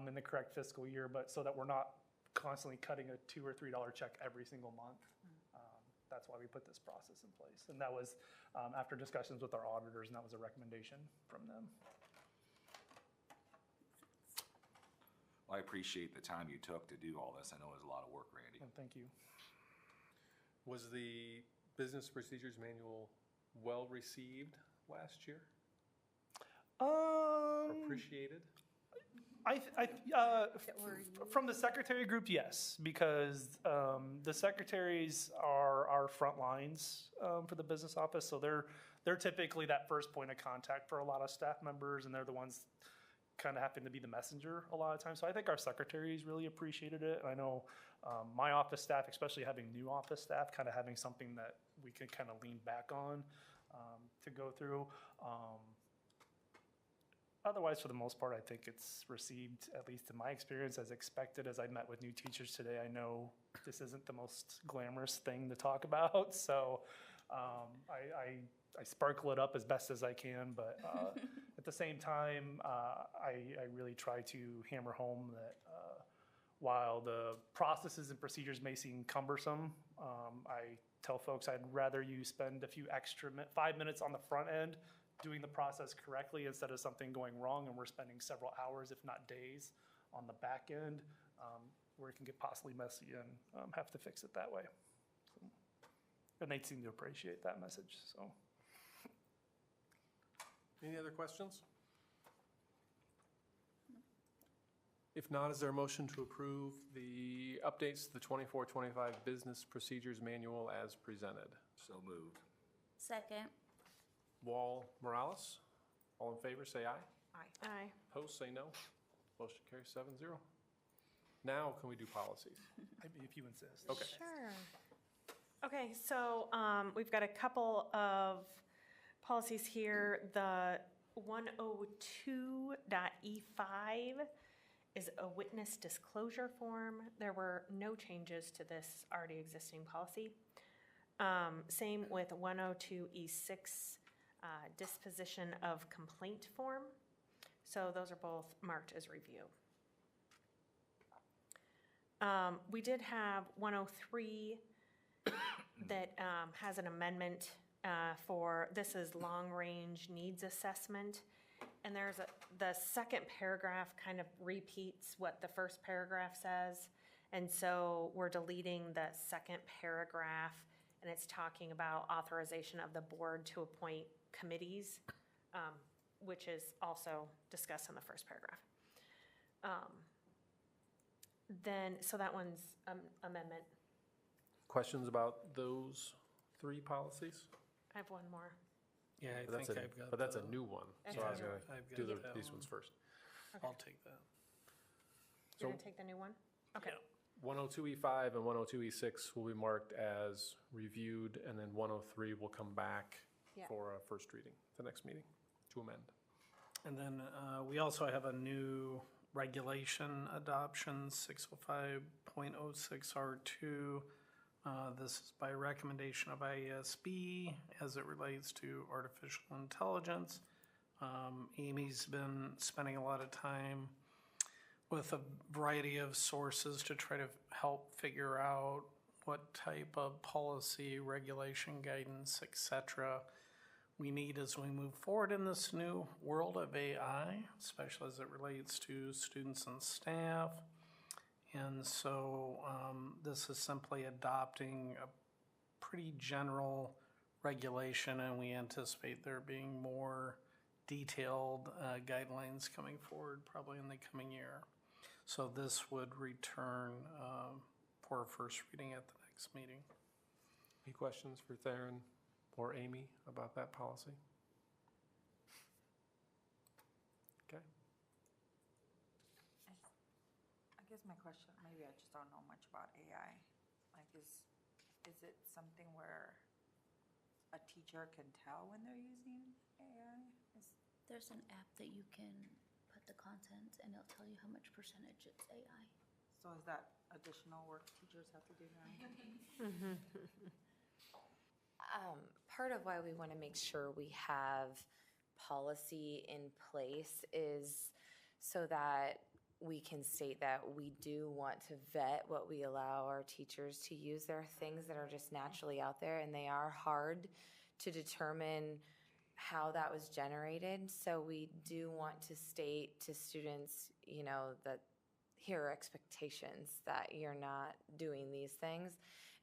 in the correct fiscal year, but so that we're not constantly cutting a $2 or $3 check every single month. That's why we put this process in place. And that was after discussions with our auditors, and that was a recommendation from them. Well, I appreciate the time you took to do all this. I know it was a lot of work, Randy. And thank you. Was the Business Procedures Manual well received last year? Appreciated? From the secretary group, yes, because the secretaries are our front lines for the business office, so they're typically that first point of contact for a lot of staff members, and they're the ones kind of happen to be the messenger a lot of times. So I think our secretaries really appreciated it. I know my office staff, especially having new office staff, kind of having something that we can kind of lean back on to go through. otherwise, for the most part, I think it's received, at least in my experience, as expected. As I met with new teachers today, I know this isn't the most glamorous thing to talk about, so I sparkle it up as best as I can, but at the same time, I really try to hammer home that while the processes and procedures may seem cumbersome, I tell folks I'd rather you spend a few extra 5 minutes on the front end doing the process correctly instead of something going wrong and we're spending several hours, if not days, on the back end where it can get possibly messy and have to fix it that way. So, and they seem to appreciate that message. So, any other questions? If not, is there a motion to approve the updates to the 24-25 Business Procedures Manual as presented? So moved. Second. Wall, Morales, all in favor, say aye. Aye. Aye. Opposed, say no. Motion carries 7-0. Now, can we do policies? if you insist. Okay. Sure. Okay, so we've got a couple of policies here. The 102.E5 is a witness disclosure form. There were no changes to this already existing policy. Same with 102E6, disposition of complaint form. So those are both marked as review. We did have 103 that has an amendment for, this is long-range needs assessment. And there's the second paragraph kind of repeats what the first paragraph says. And so we're deleting the second paragraph, and it's talking about authorization of the board to appoint committees, which is also discussed in the first paragraph. So that one's amendment. Questions about those three policies? I have one more. Yeah, I But think I've got. But that's a new one, so I was Okay. gonna do these ones first. Okay. I'll take that. You're So- gonna take the new one? Okay. 102E5 and 102E6 will be marked as reviewed, and then 103 will come back Yeah. for a first reading, the next meeting, to amend. And then we also have a new regulation adoption, 605.06R2. This is by recommendation of IASB as it relates to artificial intelligence. Amy's been spending a lot of time with a variety of sources to try to help figure out what type of policy, regulation, guidance, et cetera, we need as we move forward in this new world of AI, especially as it relates to students and staff. And so this is simply adopting a pretty general regulation, and we anticipate there being more detailed guidelines coming forward probably in the coming year. So this would return for a first reading at the next meeting. Any questions for Theron or Amy about that policy? Okay. I guess my question, maybe I just don't know much about AI. Like, is it something where a teacher can tell when they're using AI? There's an app that you can put the content and it'll tell you how much percentage it's AI. So is that additional work teachers have to do now? Part of why we want to make sure we have policy in place is so that we can state that we do want to vet what we allow our teachers to use. There are things that are just naturally out there, and they are hard to determine how that was generated. So we do want to state to students, you know, that here are expectations that you're not doing these things.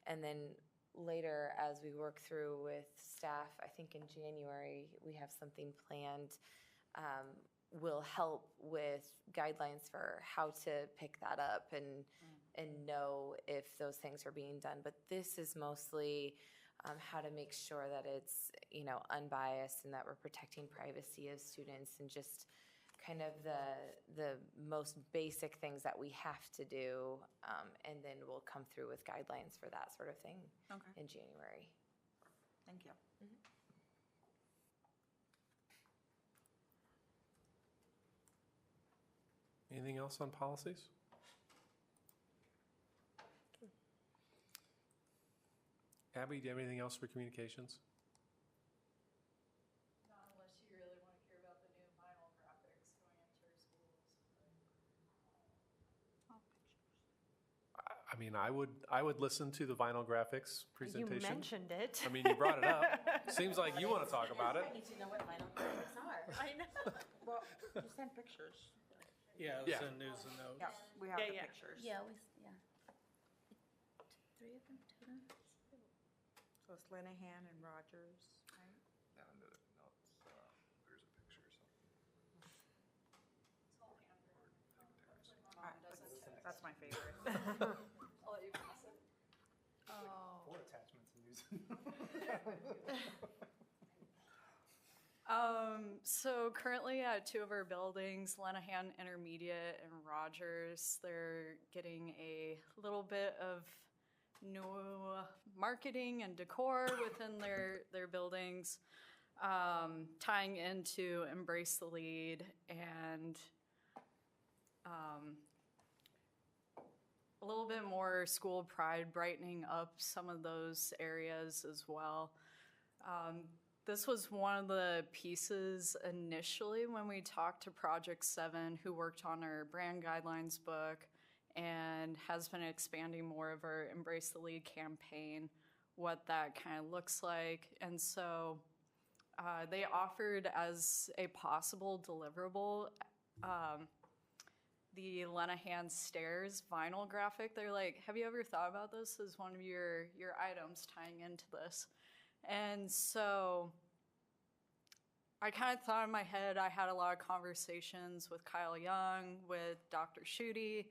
And then later, as we work through with staff, I think in January, we have something planned, will help with guidelines for how to pick that up and know if those things are being done. But this is mostly how to make sure that it's, you know, unbiased and that we're protecting privacy of students and just kind of the most basic things that we have to do, and then we'll come through with guidelines for that sort of thing in January. Thank you. Anything else on policies? Abby, do you have anything else for communications? Not unless you really want to hear about the new vinyl graphics going into our schools. I mean, I would listen to the vinyl graphics presentation. You mentioned it. I mean, you brought it up. Seems like you want to talk about it. I need to know what vinyl graphics are. I know. Well, you sent pictures. Yeah, it was Yeah. in news and notes. Yeah, we have the Yeah. pictures. Yeah, three of them, two of them. So it's Linehan and Rogers, right? Yeah, under the notes, there's a picture or something. That's my favorite. I'll let you pass it. Oh. Four attachments in news. So currently at two of our buildings, Lenahan Intermediate and Rogers, they're getting a little bit of new marketing and decor within their buildings, tying into Embrace the Lead and a little bit more school pride, brightening up some of those areas as well. This was one of the pieces initially when we talked to Project 7, who worked on our brand guidelines book and has been expanding more of our Embrace the Lead campaign, what that kind of looks like. And so they offered as a possible deliverable the Lenahan Stairs vinyl graphic. They're like, have you ever thought about this as one of your items tying into this? And so I kind of thought in my head, I had a lot of conversations with Kyle Young, with Dr. Schutte,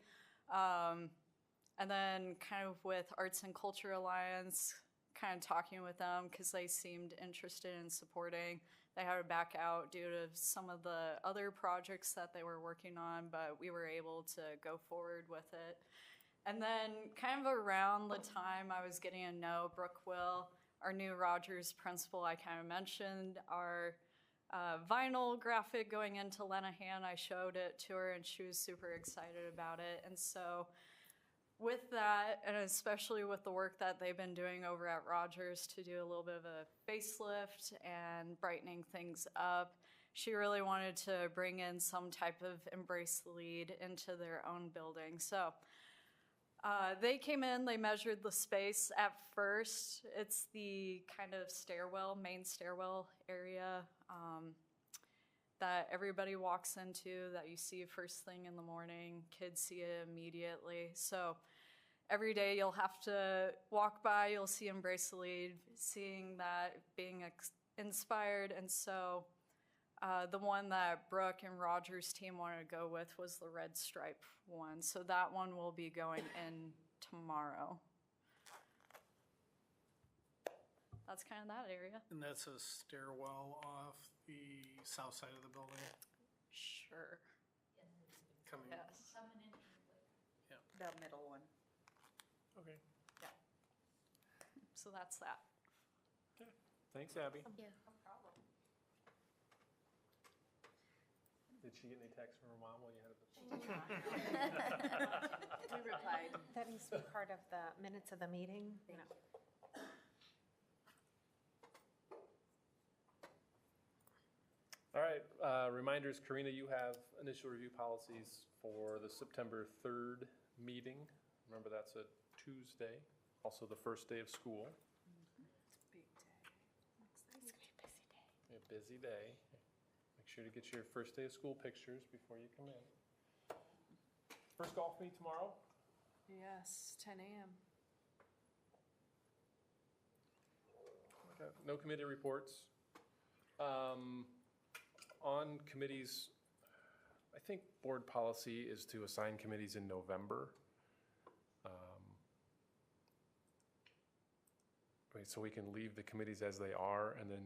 and then kind of with Arts and Culture Alliance, kind of talking with them because they seemed interested in supporting. They had to back out due to some of the other projects that they were working on, but we were able to go forward with it. And then kind of around the time I was getting to know Brooke Will, our new Rogers principal, I kind of mentioned our vinyl graphic going into Lenahan. I showed it to her and she was super excited about it. And so with that, and especially with the work that they've been doing over at Rogers to do a little bit of a facelift and brightening things up, she really wanted to bring in some type of Embrace the Lead into their own building. So they came in, they measured the space at first. It's the kind of stairwell, main stairwell area that everybody walks into, that you see first thing in the morning. Kids see it immediately. So every day you'll have to walk by, you'll see Embrace the Lead, seeing that, being inspired. And so the one that Brooke and Roger's team wanted to go with was the red stripe one. So that one will be going in tomorrow. That's kind of that area. And that's a stairwell off the south side of the building? Sure. Coming. Yes. Yeah. The middle one. Okay. Yeah. So that's that. Okay. Thanks, Abby. Yeah. No problem. Did she get any texts from her mom while you had it? We replied. That needs to be part of the minutes of the meeting. All right, reminders, Karina, you have initial review policies for the September 3rd meeting. Remember, that's a Tuesday, also the first day of school. It's going to be a busy day. A busy day. Make sure to get your first day of school pictures before you come in. First golf meet tomorrow. Yes, 10 a.m. Okay, no committee reports. On committees, I think board policy is to assign committees in November. So we can leave the committees as they are and then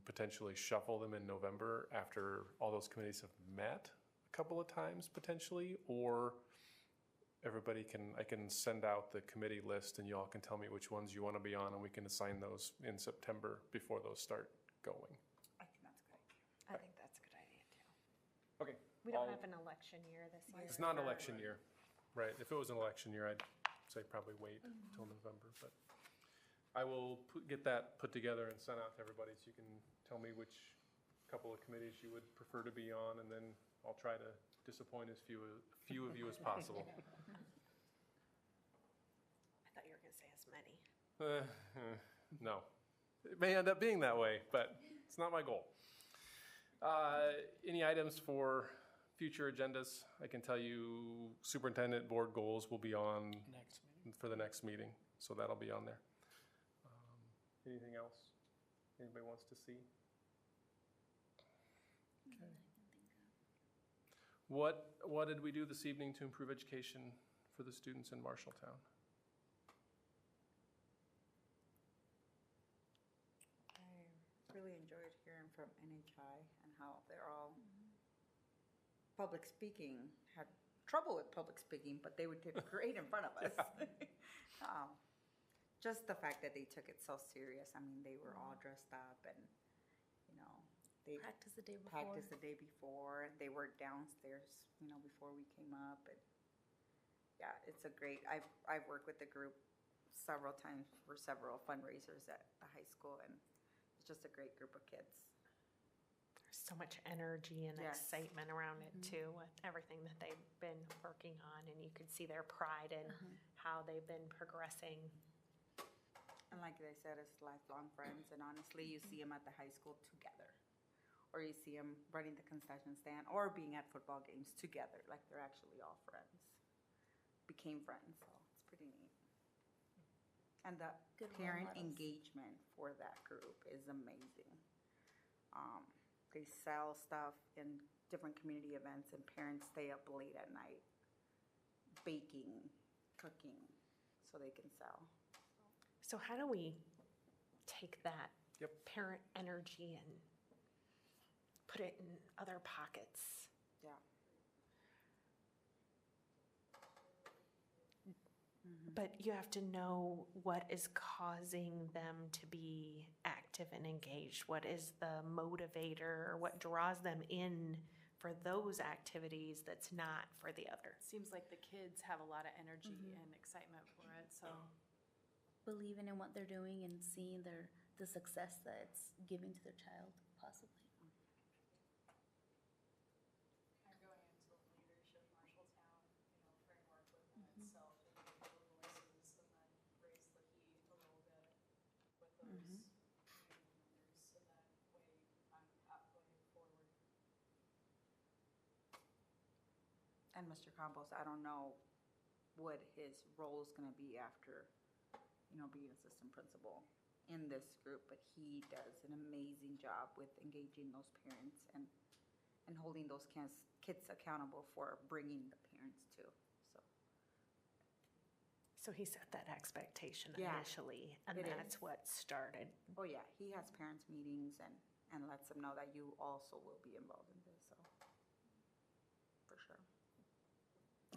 potentially shuffle them in November after all those committees have met a couple of times potentially, or everybody I can send out the committee list and you all can tell me which ones you want to be on and we can assign those in September before those start going. I think that's a good idea too. Okay. We don't have an election year this year. It's not an election year, right? If it was an election year, I'd say probably wait until November, but I will get that put together and sent out to everybody so you can tell me which couple of committees you would prefer to be on, and then I'll try to disappoint as few of you as possible. I thought you were going to say as many. No. It may end up being that way, but it's not my goal. Any items for future agendas? I can tell you superintendent board goals will be on for the next meeting, so that'll be on there. Anything else anybody wants to see? Okay. What did we do this evening to improve education for the students in Marshalltown? I really enjoyed hearing from NHI and how they're all public speaking, had trouble with public speaking, but they did great in front of us. Just the fact that they took it so serious. I mean, they were all dressed up and, you know, they Practice the day before. practiced the day before. They were downstairs, you know, before we came up. And yeah, it's a great, I've worked with the group several times for several fundraisers at the high school, and it's just a great group of kids. There's so much energy and Yes. excitement around it too, with everything that they've been working on, and you could see their pride in how they've been progressing. And like I said, it's lifelong friends, and honestly, you see them at the high school together. Or you see them running the concession stand or being at football games together, like they're actually all friends. Became friends, so it's pretty neat. And the Good role parent models. engagement for that group is amazing. They sell stuff in different community events, and parents stay up late at night baking, cooking, so they can sell. So how do we take that parent energy and put it in other pockets? Yeah. But you have to know what is causing them to be active and engaged. What is the motivator, or what draws them in for those activities that's not for the other? Seems like the kids have a lot of energy and excitement for it, so. Believing in what they're doing and seeing the success that it's giving to their child, possibly. Kind of going into the leadership Marshalltown, framework within itself, and the voices, and then raise the heat a little bit with those community members, so that way you can find a pathway forward. And Mr. Campos, I don't know what his role is gonna be after, being assistant principal in this group, but he does an amazing job with engaging those parents and holding those kids accountable for bringing the parents too, so. So he set that expectation Yeah, initially, and it that's is. what started. Oh yeah, he has parents meetings and lets them know that you also will be involved in this, so, for sure.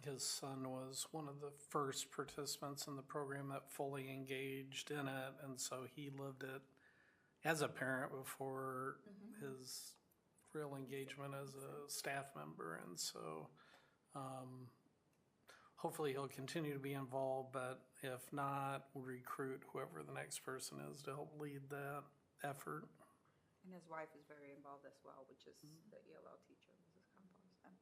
His son was one of the first participants in the program that fully engaged in it, and so he lived it as a parent before his real engagement as a staff member, and so hopefully he'll continue to be involved, but if not, we'll recruit whoever the next person is to help lead that effort. And his wife is very involved as well, which is the ELL teacher, Mrs. Campos. And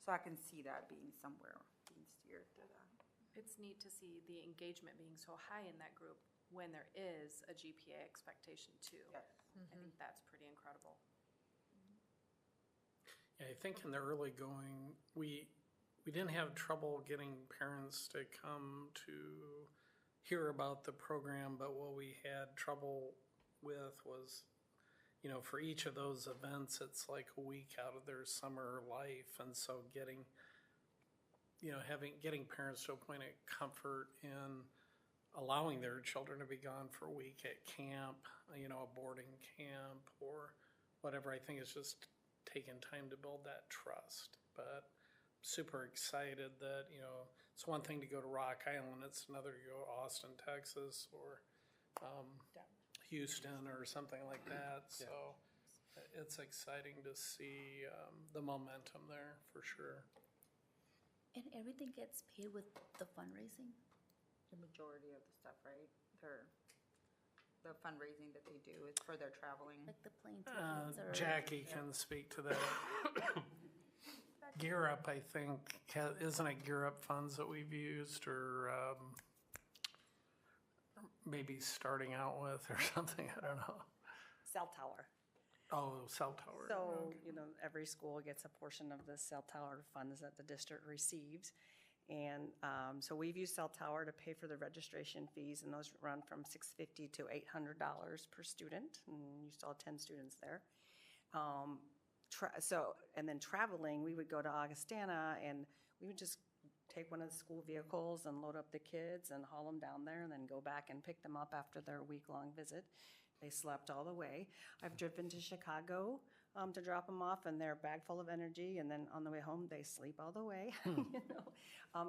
so I can see that being somewhere being steered to that. It's neat to see the engagement being so high in that group when there is a GPA expectation too. Yes. I think that's pretty incredible. Yeah, I think in the early going, we didn't have trouble getting parents to come to hear about the program, but what we had trouble with was, for each of those events, it's like a week out of their summer life, and so getting parents to a point of comfort in allowing their children to be gone for a week at camp, a boarding camp or whatever, I think it's just taken time to build that trust. But super excited that, it's one thing to go to Rock Island, it's another to go to Austin, Texas, or Houston or something like that. So it's exciting to see the momentum there, for sure. And everything gets paid with the fundraising? The majority of the stuff, right? The fundraising that they do is for their traveling. Like the plane tickets or? Jackie can speak to that. Gear Up, I think, isn't it Gear Up funds that we've used, or maybe starting out with or something, I don't know. Cell tower. Oh, cell tower. So, every school gets a portion of the cell tower funds that the district receives. And so we've used cell tower to pay for the registration fees, and those run from $650 to $800 per student, and you still have 10 students there. And then traveling, we would go to Augustana, and we would just take one of the school vehicles and load up the kids and haul them down there and then go back and pick them up after their week-long visit. They slept all the way. I've driven to Chicago to drop them off, and they're a bag full of energy, and then on the way home, they sleep all the way.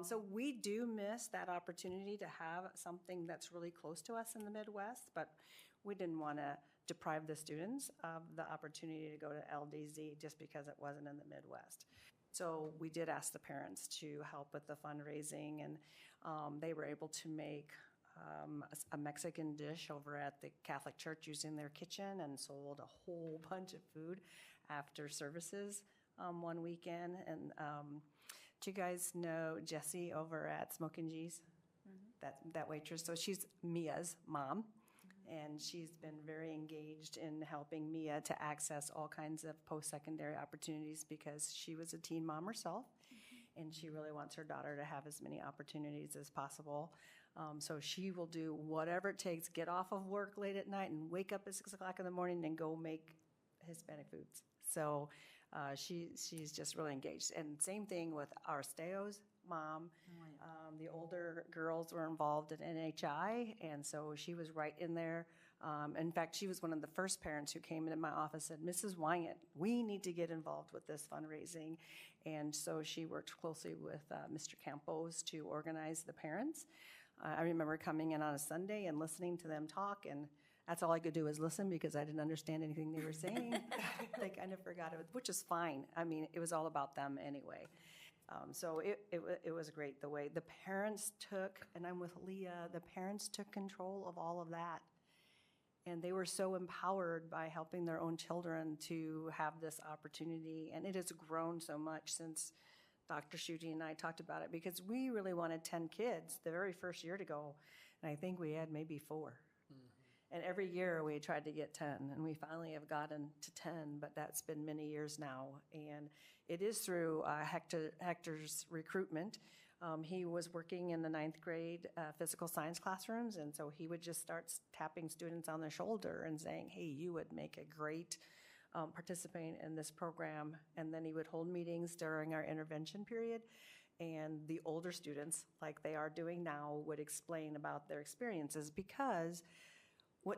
So we do miss that opportunity to have something that's really close to us in the Midwest, but we didn't want to deprive the students of the opportunity to go to LDZ just because it wasn't in the Midwest. So we did ask the parents to help with the fundraising, and they were able to make a Mexican dish over at the Catholic Church using their kitchen, and sold a whole bunch of food after services one weekend. And do you guys know Jessie over at Smokin' G's? That waitress. So she's Mia's mom. And she's been very engaged in helping Mia to access all kinds of post-secondary opportunities, because she was a teen mom herself, and she really wants her daughter to have as many opportunities as possible. So she will do whatever it takes, get off of work late at night and wake up at 6 o'clock in the morning and go make Hispanic foods. So she's just really engaged. And same thing with Aristeo's mom. The older girls were involved in NHI, and so she was right in there. In fact, she was one of the first parents who came into my office and said, Mrs. Wyatt, we need to get involved with this fundraising. And so she worked closely with Mr. Campos to organize the parents. I remember coming in on a Sunday and listening to them talk, and that's all I could do was listen, because I didn't understand anything they were saying. They kind of forgot it, which is fine. I mean, it was all about them anyway. So it was great the way the parents took, and I'm with Leah, the parents took control of all of that. And they were so empowered by helping their own children to have this opportunity. And it has grown so much since Dr. Schutte and I talked about it, because we really wanted 10 kids the very first year to go. And I think we had maybe 4. And every year we tried to get 10, and we finally have gotten to 10, but that's been many years now. And it is through Hector's recruitment. He was working in the 9th grade physical science classrooms, and so he would just start tapping students on the shoulder and saying, hey, you would make a great participant in this program. And then he would hold meetings during our intervention period, and the older students, like they are doing now, would explain about their experiences, because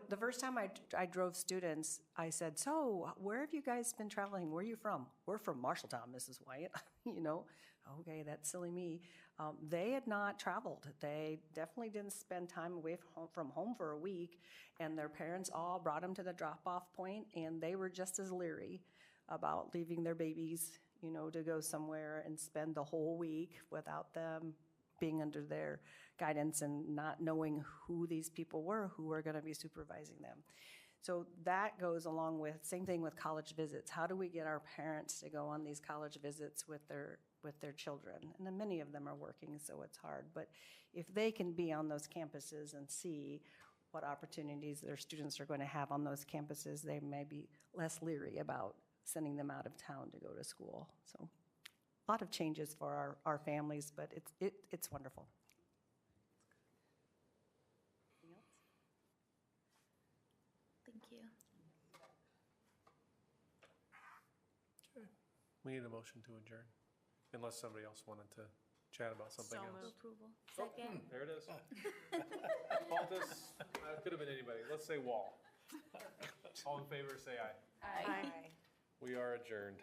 the first time I drove students, I said, so where have you guys been traveling? Where are you from? We're from Marshalltown, Mrs. Wyatt. Okay, that's silly me. They had not traveled. They definitely didn't spend time away from home for a week, and their parents all brought them to the drop-off point, and they were just as leery about leaving their babies, to go somewhere and spend the whole week without them being under their guidance and not knowing who these people were who were going to be supervising them. So that goes along with, same thing with college visits. How do we get our parents to go on these college visits with their children? And then many of them are working, so it's hard. But if they can be on those campuses and see what opportunities their students are going to have on those campuses, they may be less leery about sending them out of town to go to school. So a lot of changes for our families, but it's wonderful. Thank you. Okay. We need a motion to adjourn, unless somebody else wanted to chat about something So else. moved. Approval. Second. There it is. Baltus, could have been anybody. Let's say Wall. All in favor, say aye. Aye. We are adjourned.